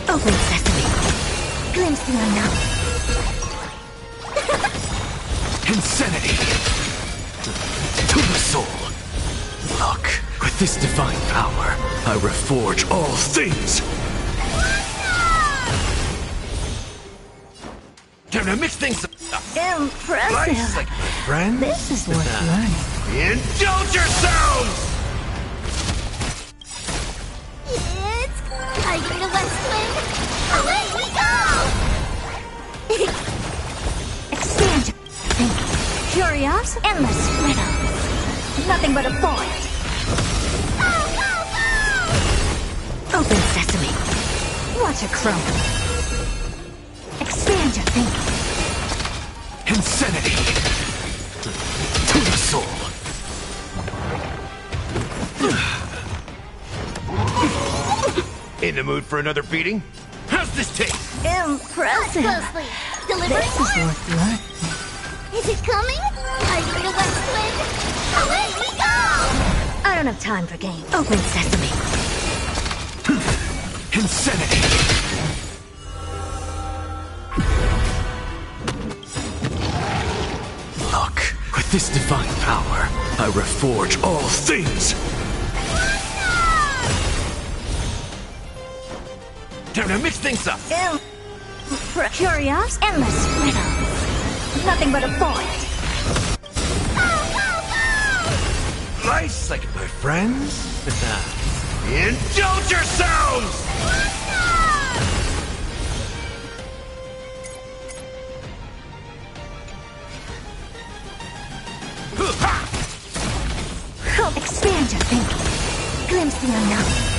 Open sesame. Glimpse the unknown. Insanity! To the soul! Look, with this divine power, I reforge all things! Time to mix things up! Impressive. Nice, like my friend. This is worth learning. Indulge yourselves! Are you the West Wind? Away we go! Expand your thinking. Curiosity. Endless riddles. Nothing but a void. Open sesame. Watch it crumble. Expand your thinking. Insanity! To the soul! In the mood for another beating? How's this taste? Impressive. Closely. Delivering This is word. worth learning. Is it coming? Are you the West Wind? Away we go! I don't have time for games. Open sesame. Insanity! Look, with this divine power, I reforge all things! Time to mix things up! Curious. Endless riddles. Nothing but a void. Nice, like my friends. Indulge yourselves! Help expand your thinking. Glimpse the unknown.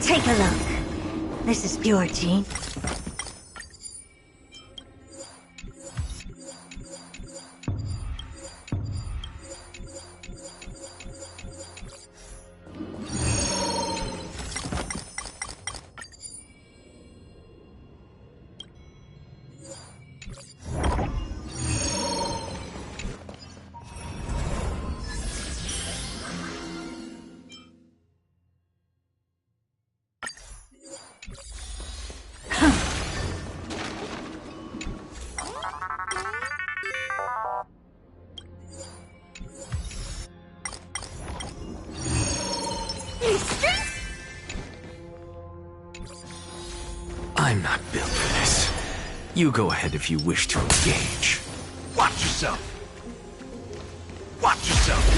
Take a look. This is pure gene. I'm not built for this. You go ahead if you wish to engage. Watch yourself! Watch yourself!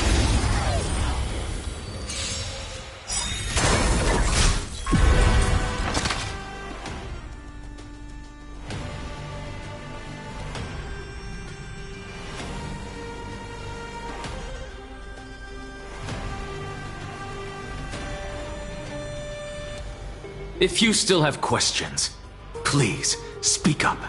If you still have questions, please speak up.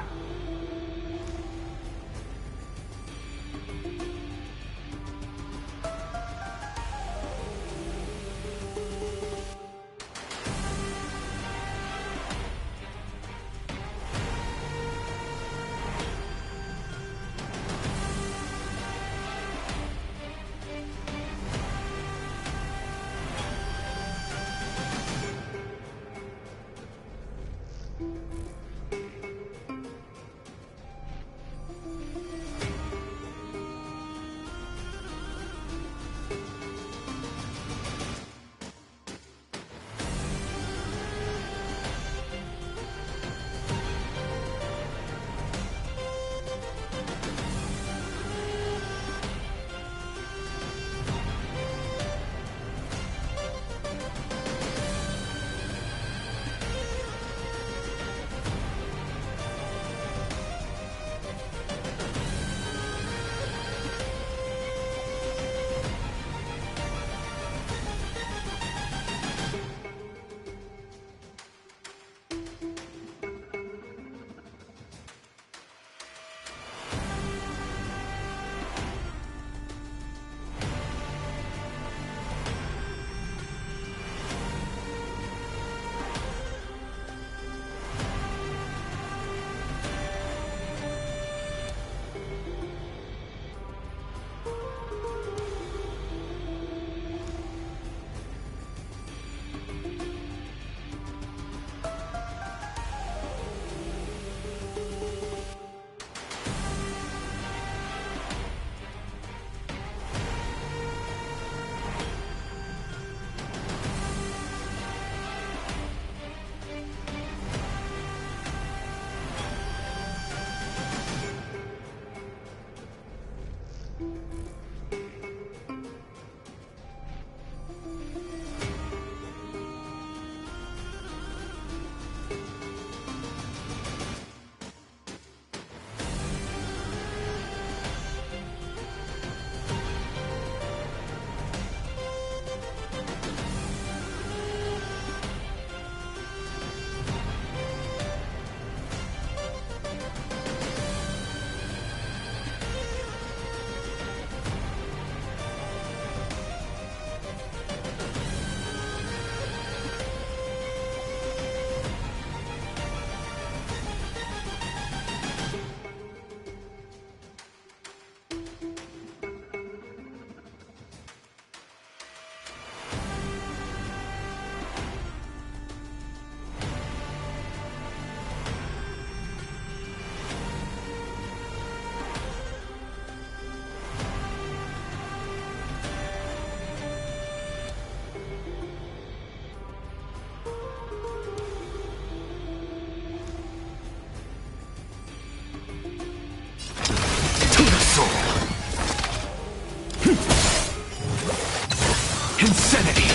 Insanity!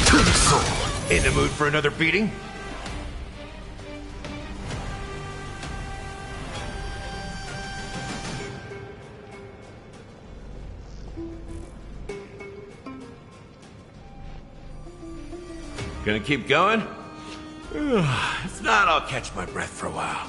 To the soul! In the mood for another beating? Gonna keep going? If not, I'll catch my breath for a while.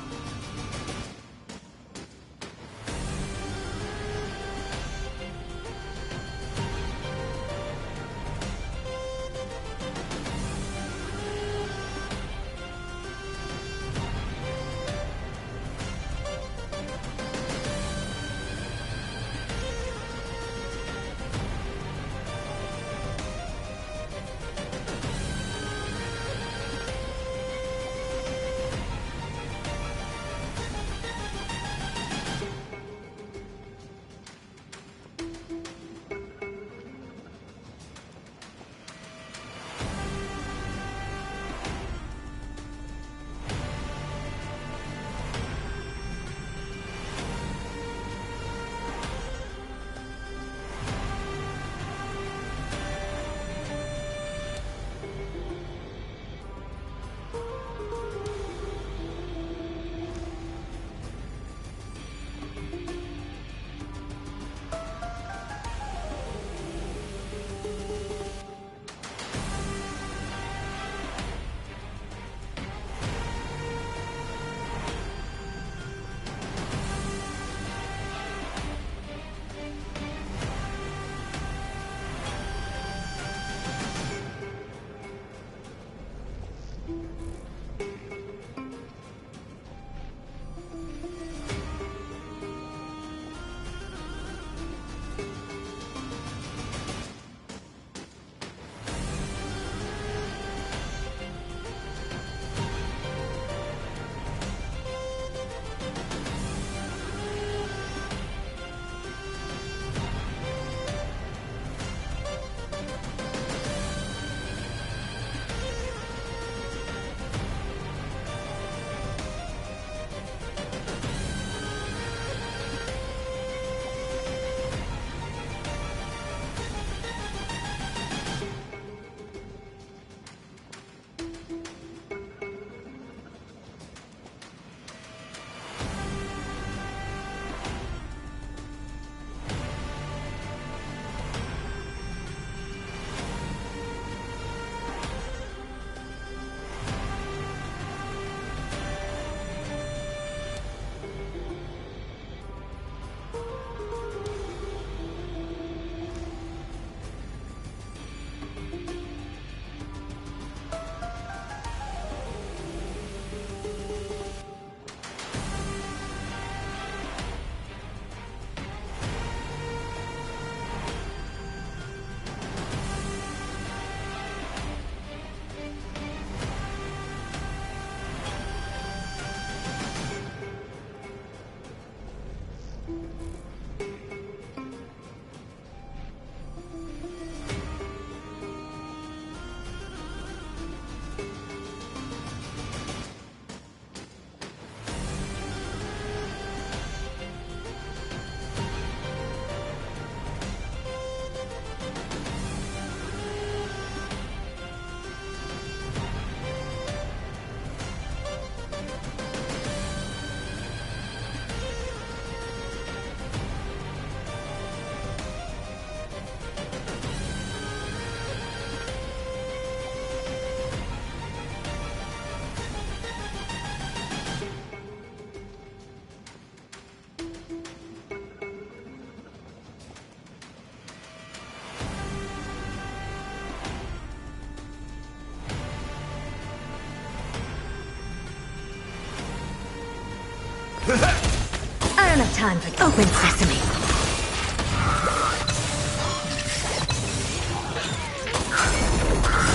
I don't have time for open sesame.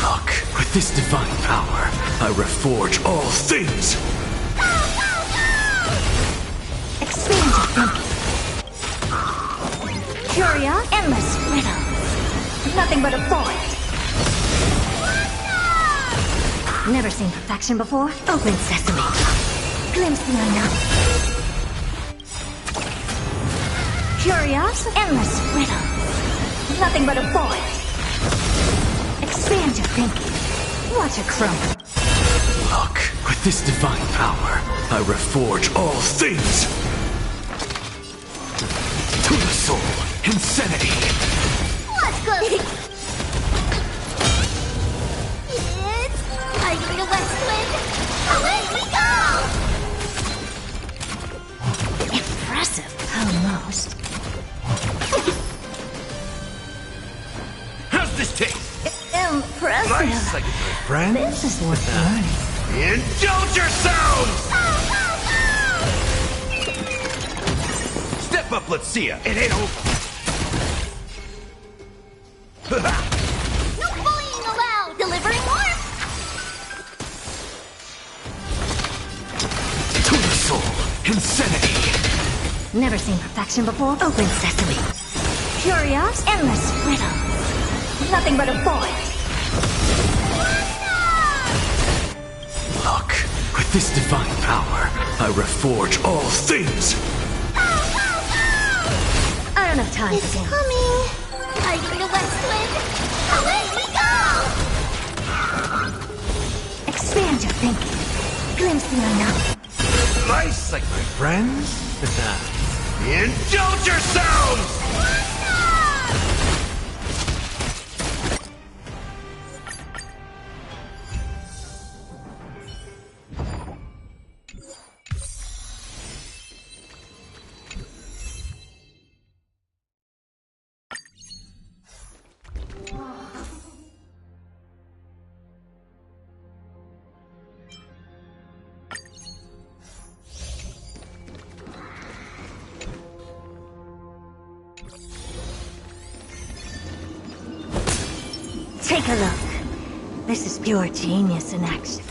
Look, with this divine power, I reforge all things! Expand your thinking. Curia, endless riddles. Nothing but a void. Never seen perfection before? Open sesame. Glimpse the unknown. Curious? Endless riddle. Nothing but a void. Expand your thinking. Watch it crumble. Look, with this divine power, I reforge all things! To the soul, insanity! Let's go! It's time for the west wind! Away we go! Impressive, almost. How's this taste? Impressive. Nice, like my friend. This is worth learning. Indulge yourselves! Step up, let's see ya. It ain't over. No bullying allowed! Delivering warmth! To the soul, insanity! Never seen perfection before. Open sesame. Curious? Endless riddle. Nothing but a void. Look, with this divine power, I reforge all things! I don't have time It's for games. coming! Time for the west wind! Away we go! Expand your thinking. Glimpse the unknown. Nice, like my friends. Indulge yourselves! Take a look. This is pure genius in action.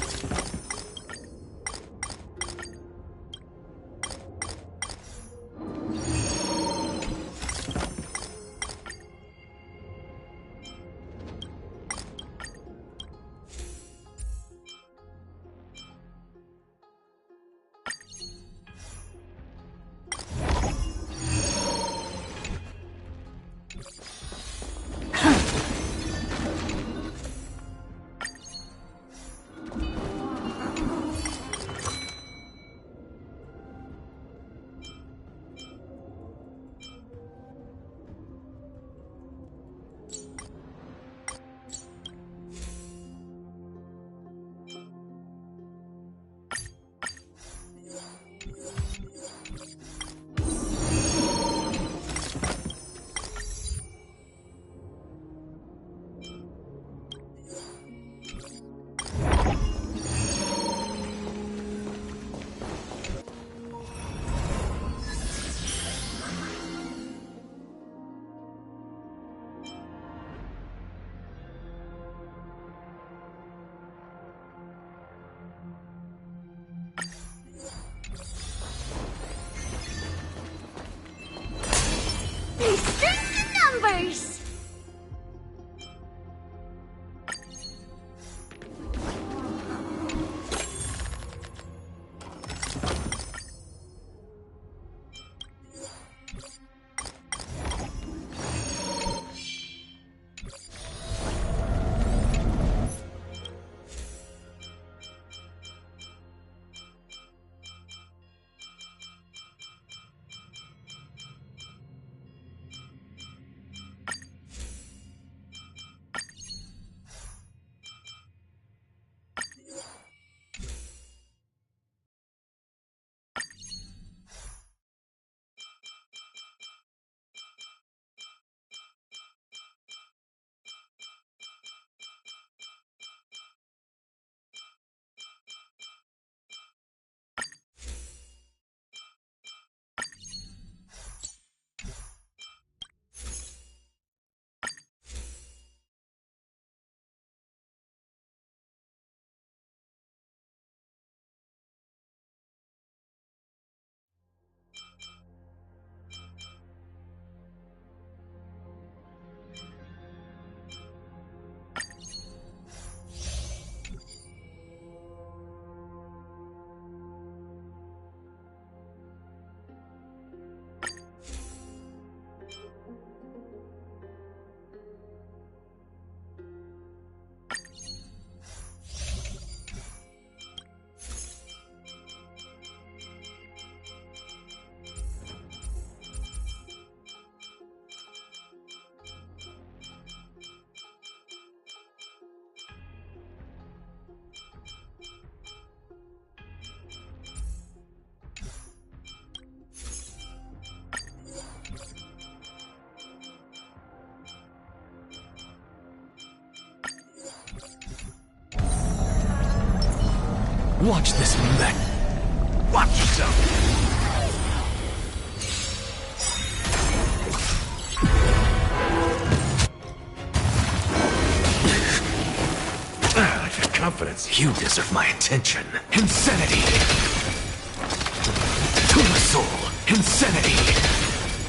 Numbers! Watch this mech. Watch yourself. Your confidence. You deserve my attention. Insanity. To the soul. Insanity.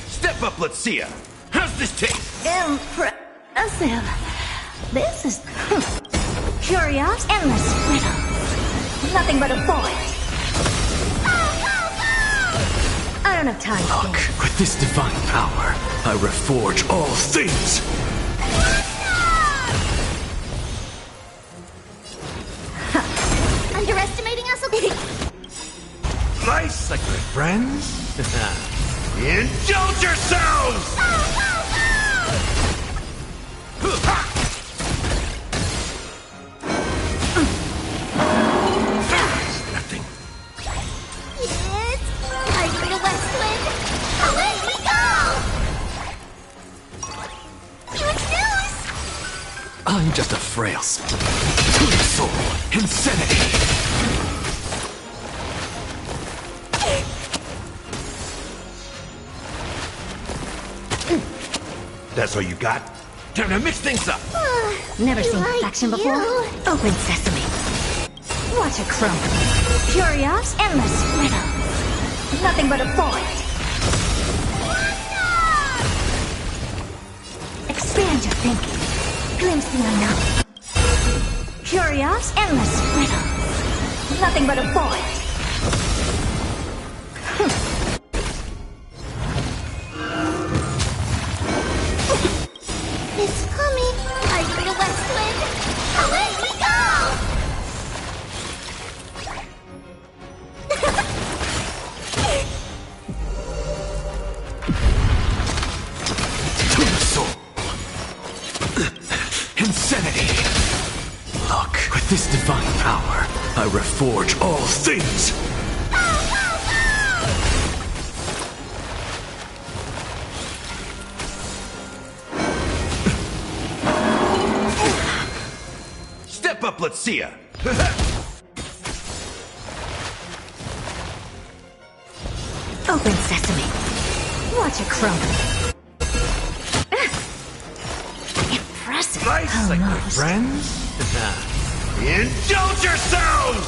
Step up, let's see ya. How's this taste? Impressive. This is curious, endless riddle. Nothing but a void. I don't have time. Look, with this divine power, I reforge all things. Underestimating us? Nice, like my friends. Indulge yourselves! Nothing. It's time for the West Wind. Away we go! Huge news! I'm just a frail to the soul. Insanity. That's all you got? Time to mix things up! Never seen this action before. Open sesame. Watch it crumble. Curious, endless riddle. Nothing but a void. Expand your thinking. Glimpse the unknown. Curious, endless riddle. Nothing but a void. It's coming. Time for the West Wind. Away we go! To the soul. Insanity. Look, with this divine power, I reforge all things. Step up, let's see ya. Open sesame. Watch it crumble. Impressive. Nice, like my friends. Indulge yourselves!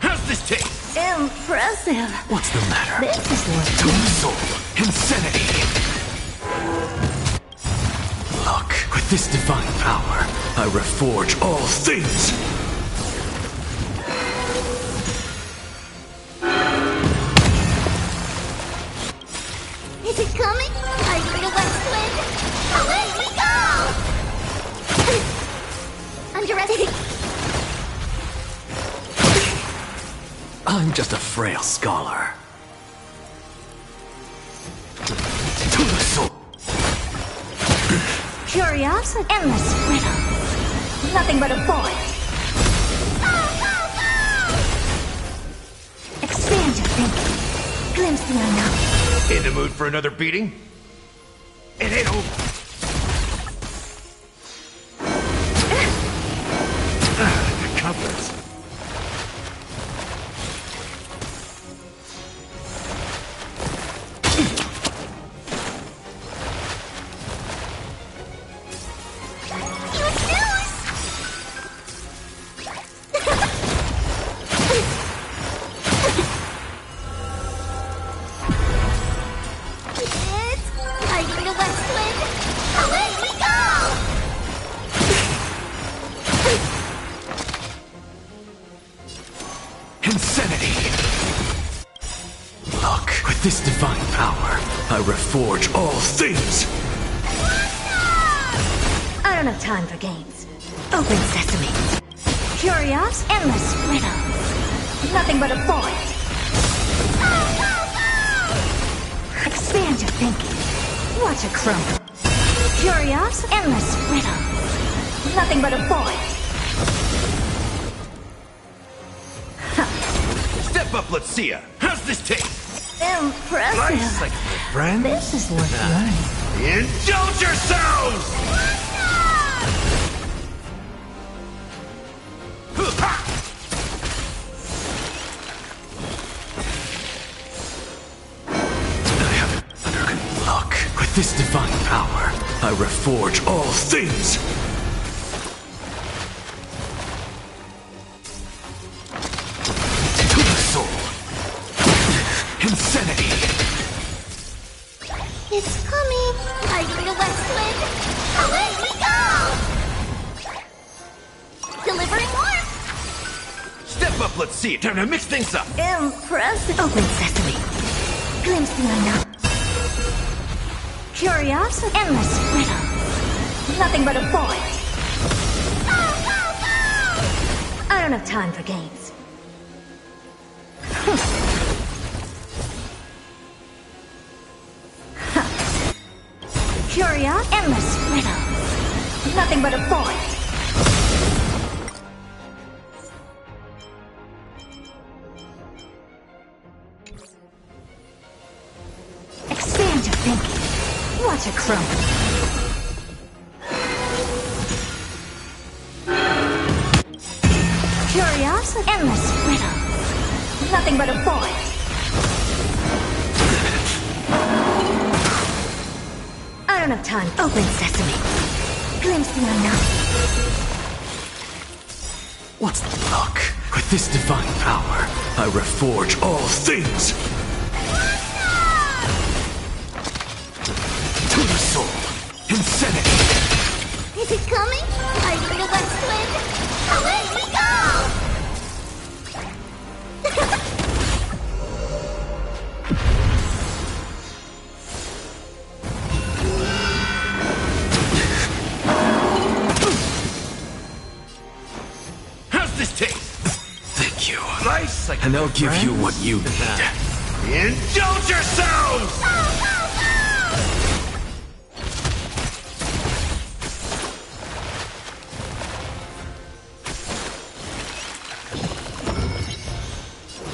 How's this taste? Impressive. What's the matter? This is worth To the soul. Insanity. Look, with this divine power, I reforge all things. Is it coming? Time for the West Wind. Away we go! Underestimating. I'm just a frail scholar. To the soul. Curious, endless riddle. Nothing but a void. Expand your thinking. Glimpse the unknown. In the mood for another beating? It ain't over. Confidence. It's time for the West Wind. Away we go! Insanity. Look, with this divine power, I reforge all things. I don't have time for games. Open sesame. Curious, endless riddle. Nothing but a void. Expand your thinking. Watch it crumble. Curious, endless riddle. Nothing but a void. Step up, let's see ya. How's this taste? Impressive. Nice, like my friend. This is worth learning. Indulge yourselves! With this divine power, I reforge all things! To the soul! Insanity! It's coming. I feel West Wind. Away we go! Delivering warmth. Step up, let's see. Time to mix things up. Impressive. Open sesame. Glimpse the unknown. Curiosity. Endless riddle. Nothing but a void. I don't have time for games. Curiosity. Endless riddle. Nothing but a void. Expand your thinking. Watch it crumble. Curiosity. Endless riddle. Nothing but a void. I don't have time. Open sesame. Glimpse the unknown. What's the luck? With this divine power, I reforge all things! To the soul! Insanity! Is it coming? I feel West Wind. Away we go! How's this taste? Thank you. Nice, and I'll give you what you need. Indulge yourselves!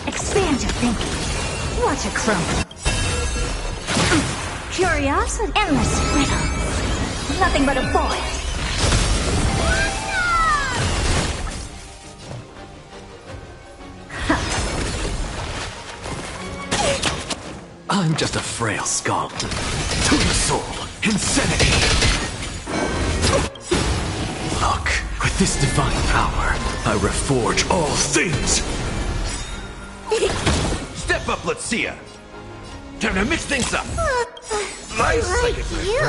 Expand your thinking. Watch it crumble. Curiosity. Endless riddle. Nothing but a void. I'm just a frail skull. To the soul, insanity! Look, with this divine power, I reforge all things! Step up, let's see ya! Time to mix things up! Nice! Like you.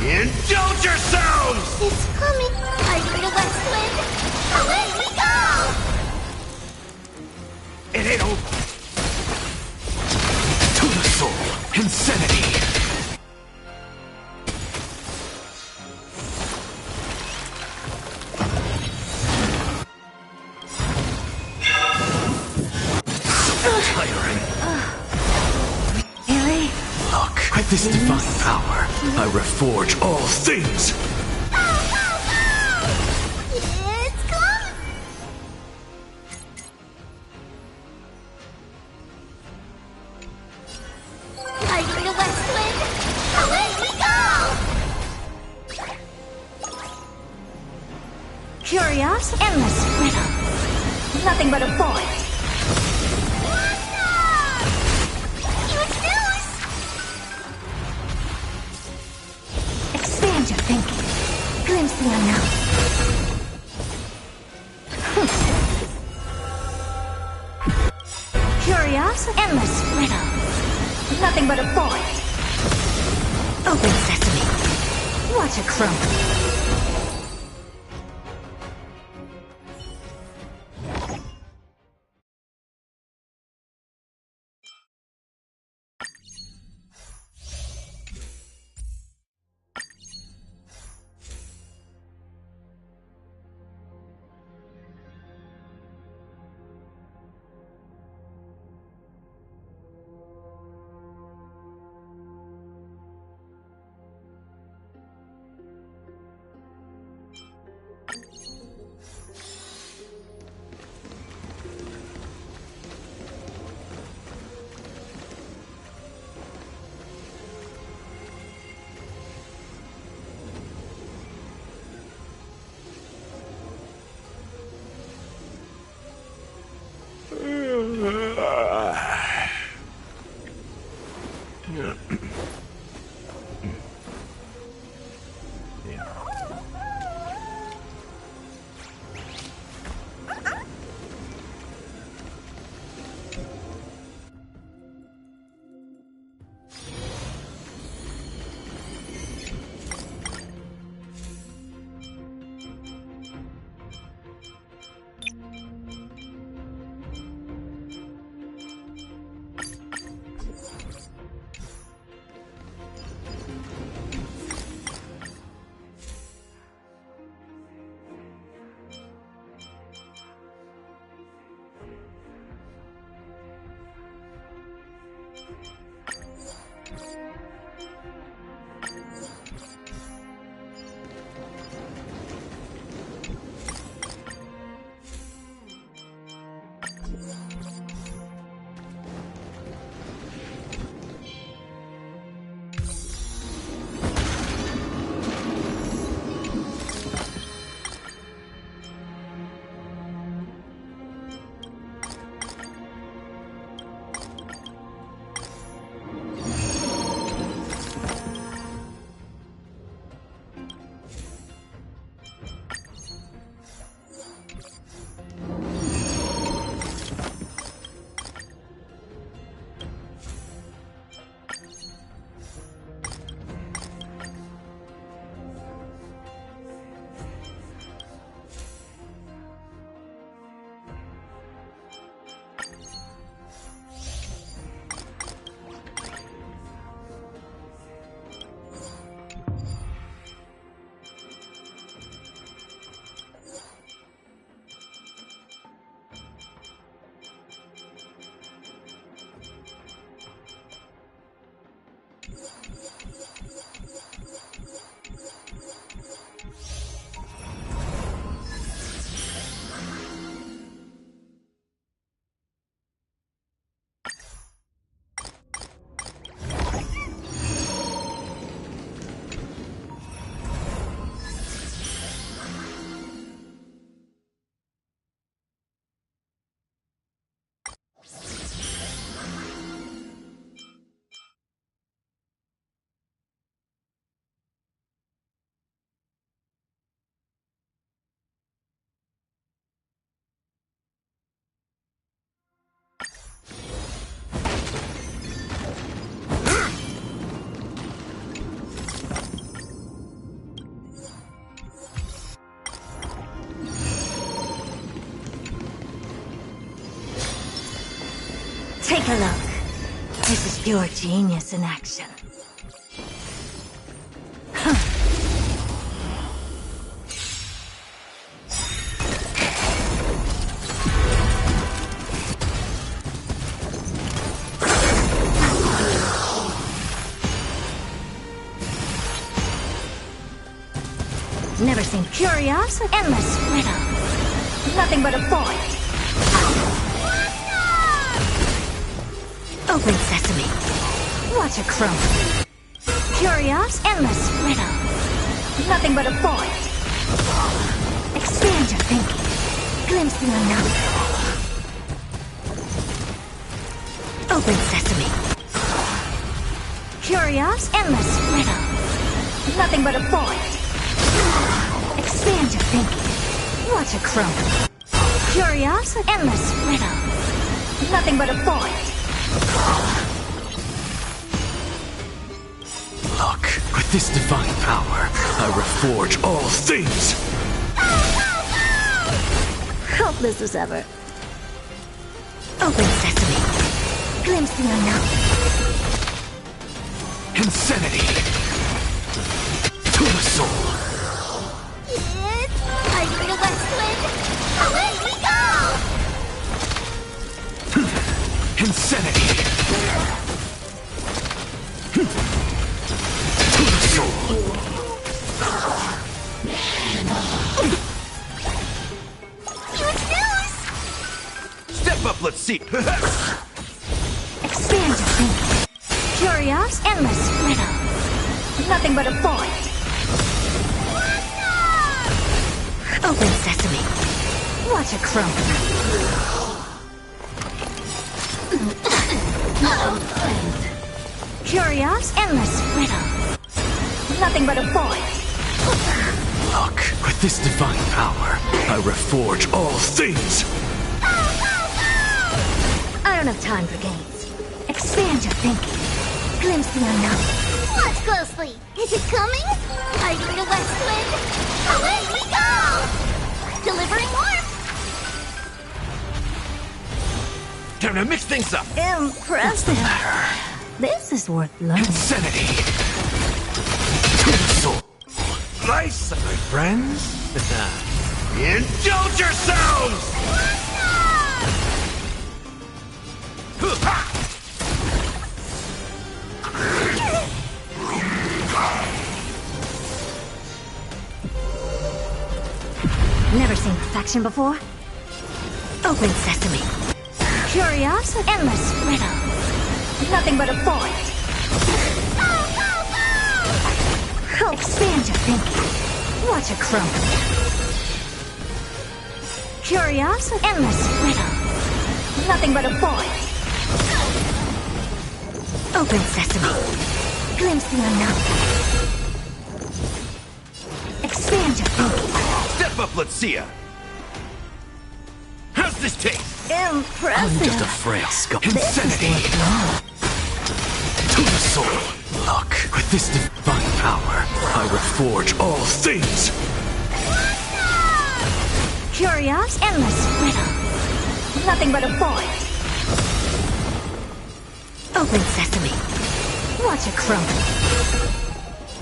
Indulge yourselves! It's coming. I feel West Wind. Away we go! It ain't over! To the soul, insanity! Tiring. Really? Look, with this divine power, I reforge all things! It's coming. I feel West Wind. Away we go! Curiosity. Endless riddle. Nothing but a void. Expand your thinking. Glimpse the unknown. Curiosity. Endless riddle. Nothing but a void. Open sesame. Watch it crumble. Take a look. This is pure genius in action. Never seen curious, endless riddle. Nothing but a void. Open sesame. Watch it crumble. Curious, endless riddle. Nothing but a void. Expand your thinking. Glimpse the unknown. Open sesame. Curious, endless riddle. Nothing but a void. Expand your thinking. Watch it crumble. Curious, endless riddle. Nothing but a void. Look, with this divine power, I reforge all things! Helpless as ever. Open sesame. Glimpse the unknown. Insanity! To the soul! It's time for the West Wind! Away we go! Insanity! To the soul! Step up, let's see! Expand your thinking. Curious, endless riddle. Nothing but a void. Open sesame. Watch it crumble. Curious, endless riddle. Nothing but a void. Look, with this divine power, I reforge all things! I don't have time for games. Expand your thinking. Glimpse the unknown. Watch closely. Is it coming? Fighting the west wind. Away we go! Delivering warmth. Time to mix things up! Impressive. What's the matter? This is worth learning. Insanity! To the soul! Nice, my friends! Indulge yourselves! Never seen perfection before? Open sesame. Curiosity, endless riddle. Nothing but a void. Expand your thinking. Watch it crumble. Curiosity, endless riddle. Nothing but a void. Open sesame. Glimpse the unknown. Expand your thinking. Step up, let's see ya! How's this taste? Impressive. I'm just a frail skull. Insanity! To the soul! Look, with this divine power, I reforge all things! Curious, endless riddle. Nothing but a void. Open sesame. Watch it crumble.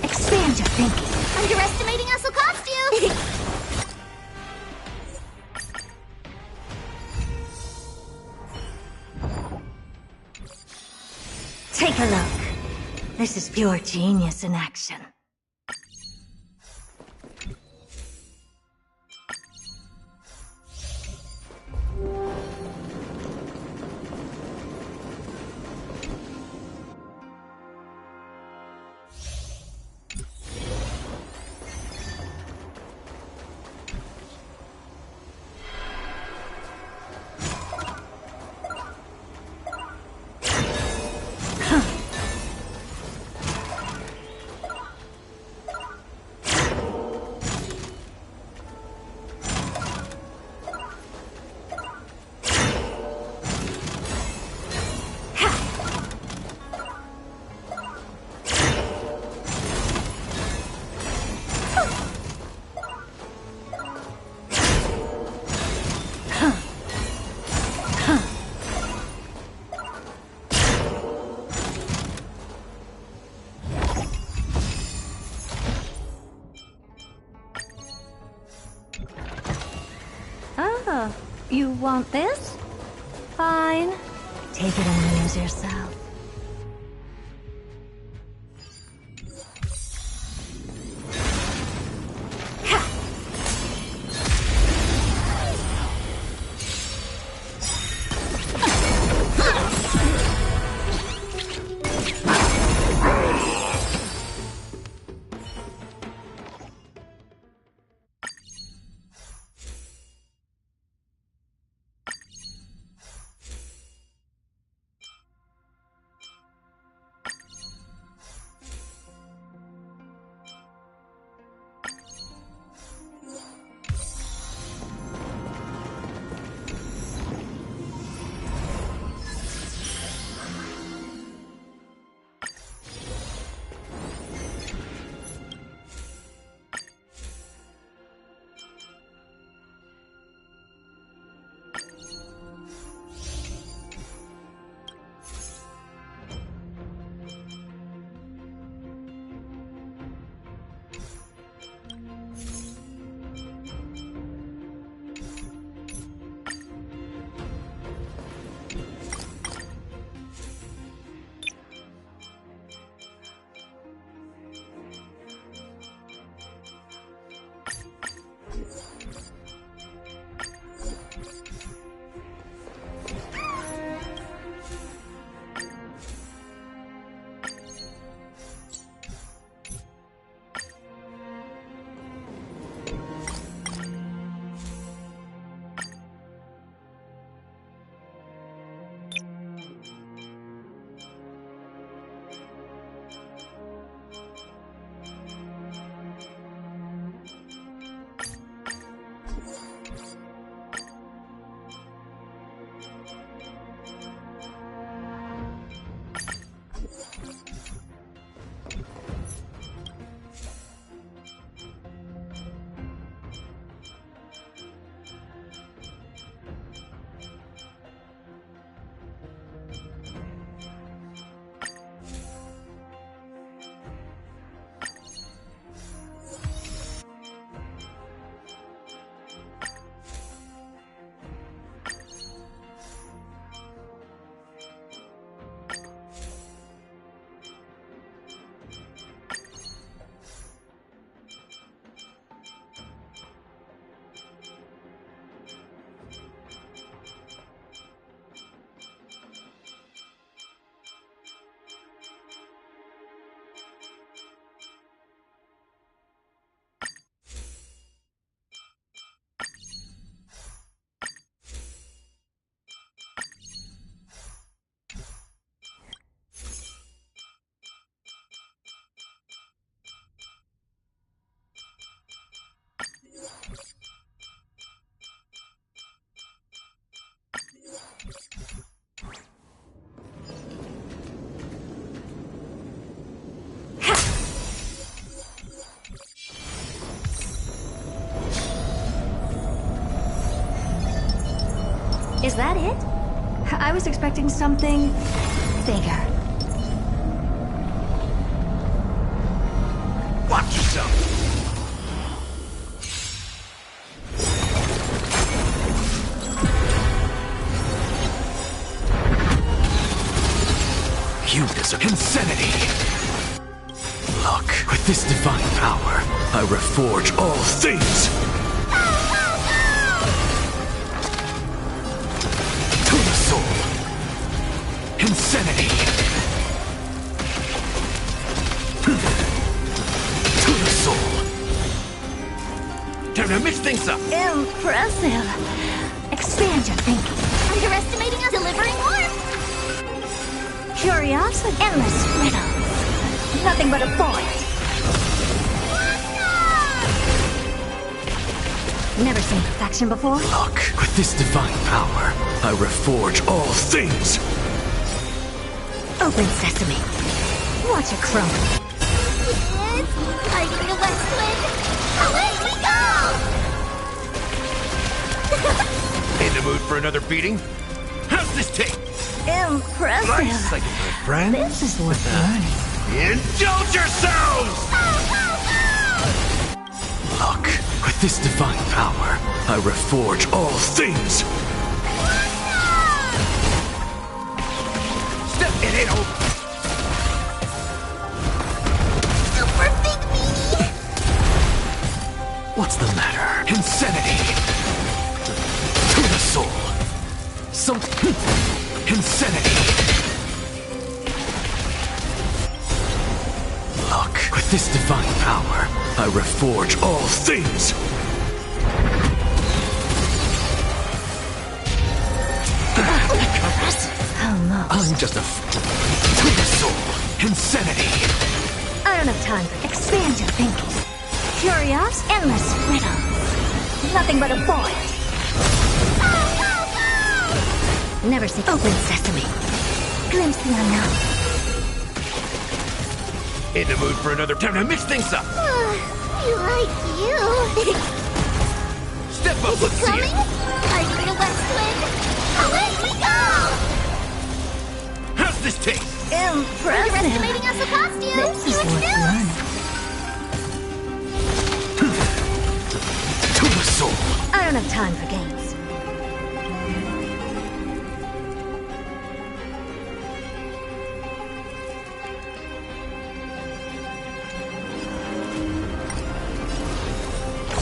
Expand your thinking. Underestimating us will cost you. Take a look. This is pure genius in action. Oh, you want this? Fine. Take it and amuse yourself. Is that it? I was expecting something bigger. Watch yourself! You deserve insanity! Look, with this divine power, I reforge all things! To the soul! Insanity! To the soul! Time to mix things up! Impressive. Expand your thinking. Underestimating us, delivering more. Curiosity. Endless riddles. Nothing but a void. Never seen perfection before. Look, with this divine power, I reforge all things! Open sesame. Watch it crumble. It's fighting the west wind. Away we go! In the mood for another beating? How's this take? Impressive. Nice, like my friend. This is worth learning. Indulge yourselves! Look, with this divine power, I reforge all things! Step it in, old... Super big meanie! What's the matter? Insanity! To the soul! Some... Insanity! Look, with this divine power, I reforge all things! I'm just a... To the soul! Insanity! I don't have time for expand your thinking. Curious, endless riddles. Nothing but a void. Never see open sesame. Glimpse the unknown. In the mood for another time to mix things up! You like you. Step up, Is let's it see coming? it! Fighting the west wind. Away we go! How's this taste? Impressive. Underestimating us with costumes. This is New worth learning. To the soul! I don't have time for games.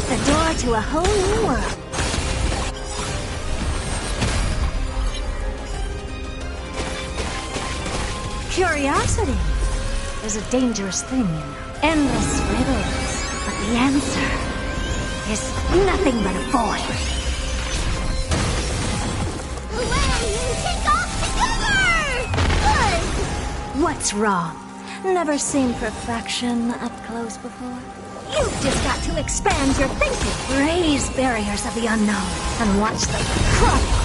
The door to a whole new world. Curiosity is a dangerous thing, you know. Endless riddles, but the answer is nothing but a void. Away and take off together! Good! What's wrong? Never seen perfection up close before? You've just got to expand your thinking. Raise barriers of the unknown and watch them crumble.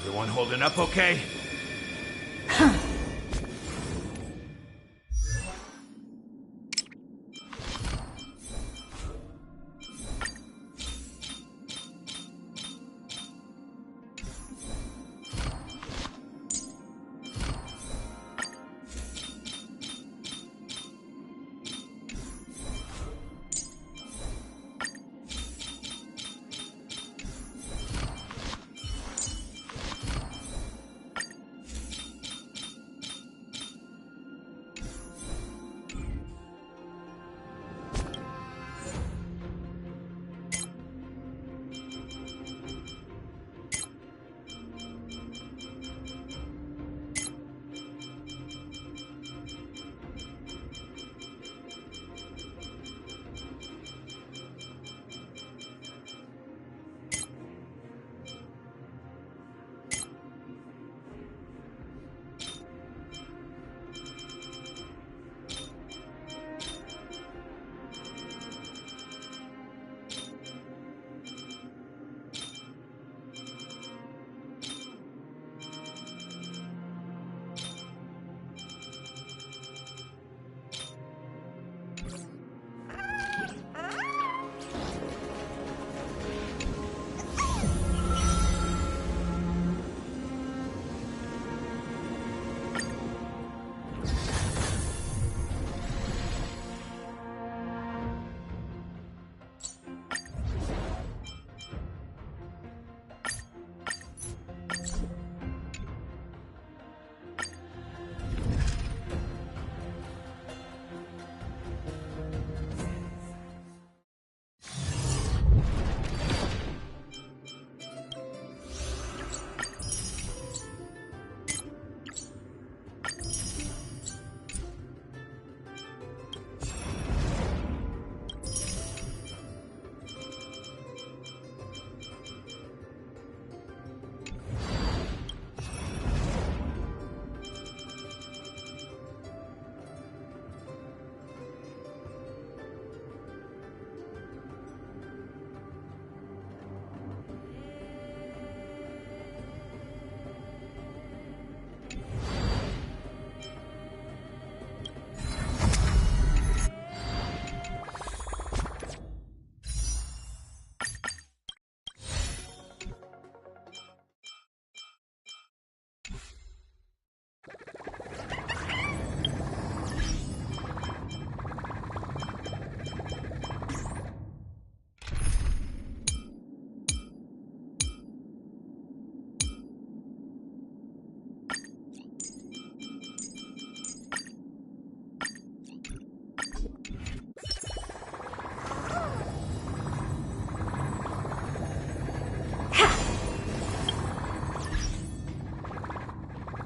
Everyone holding up okay?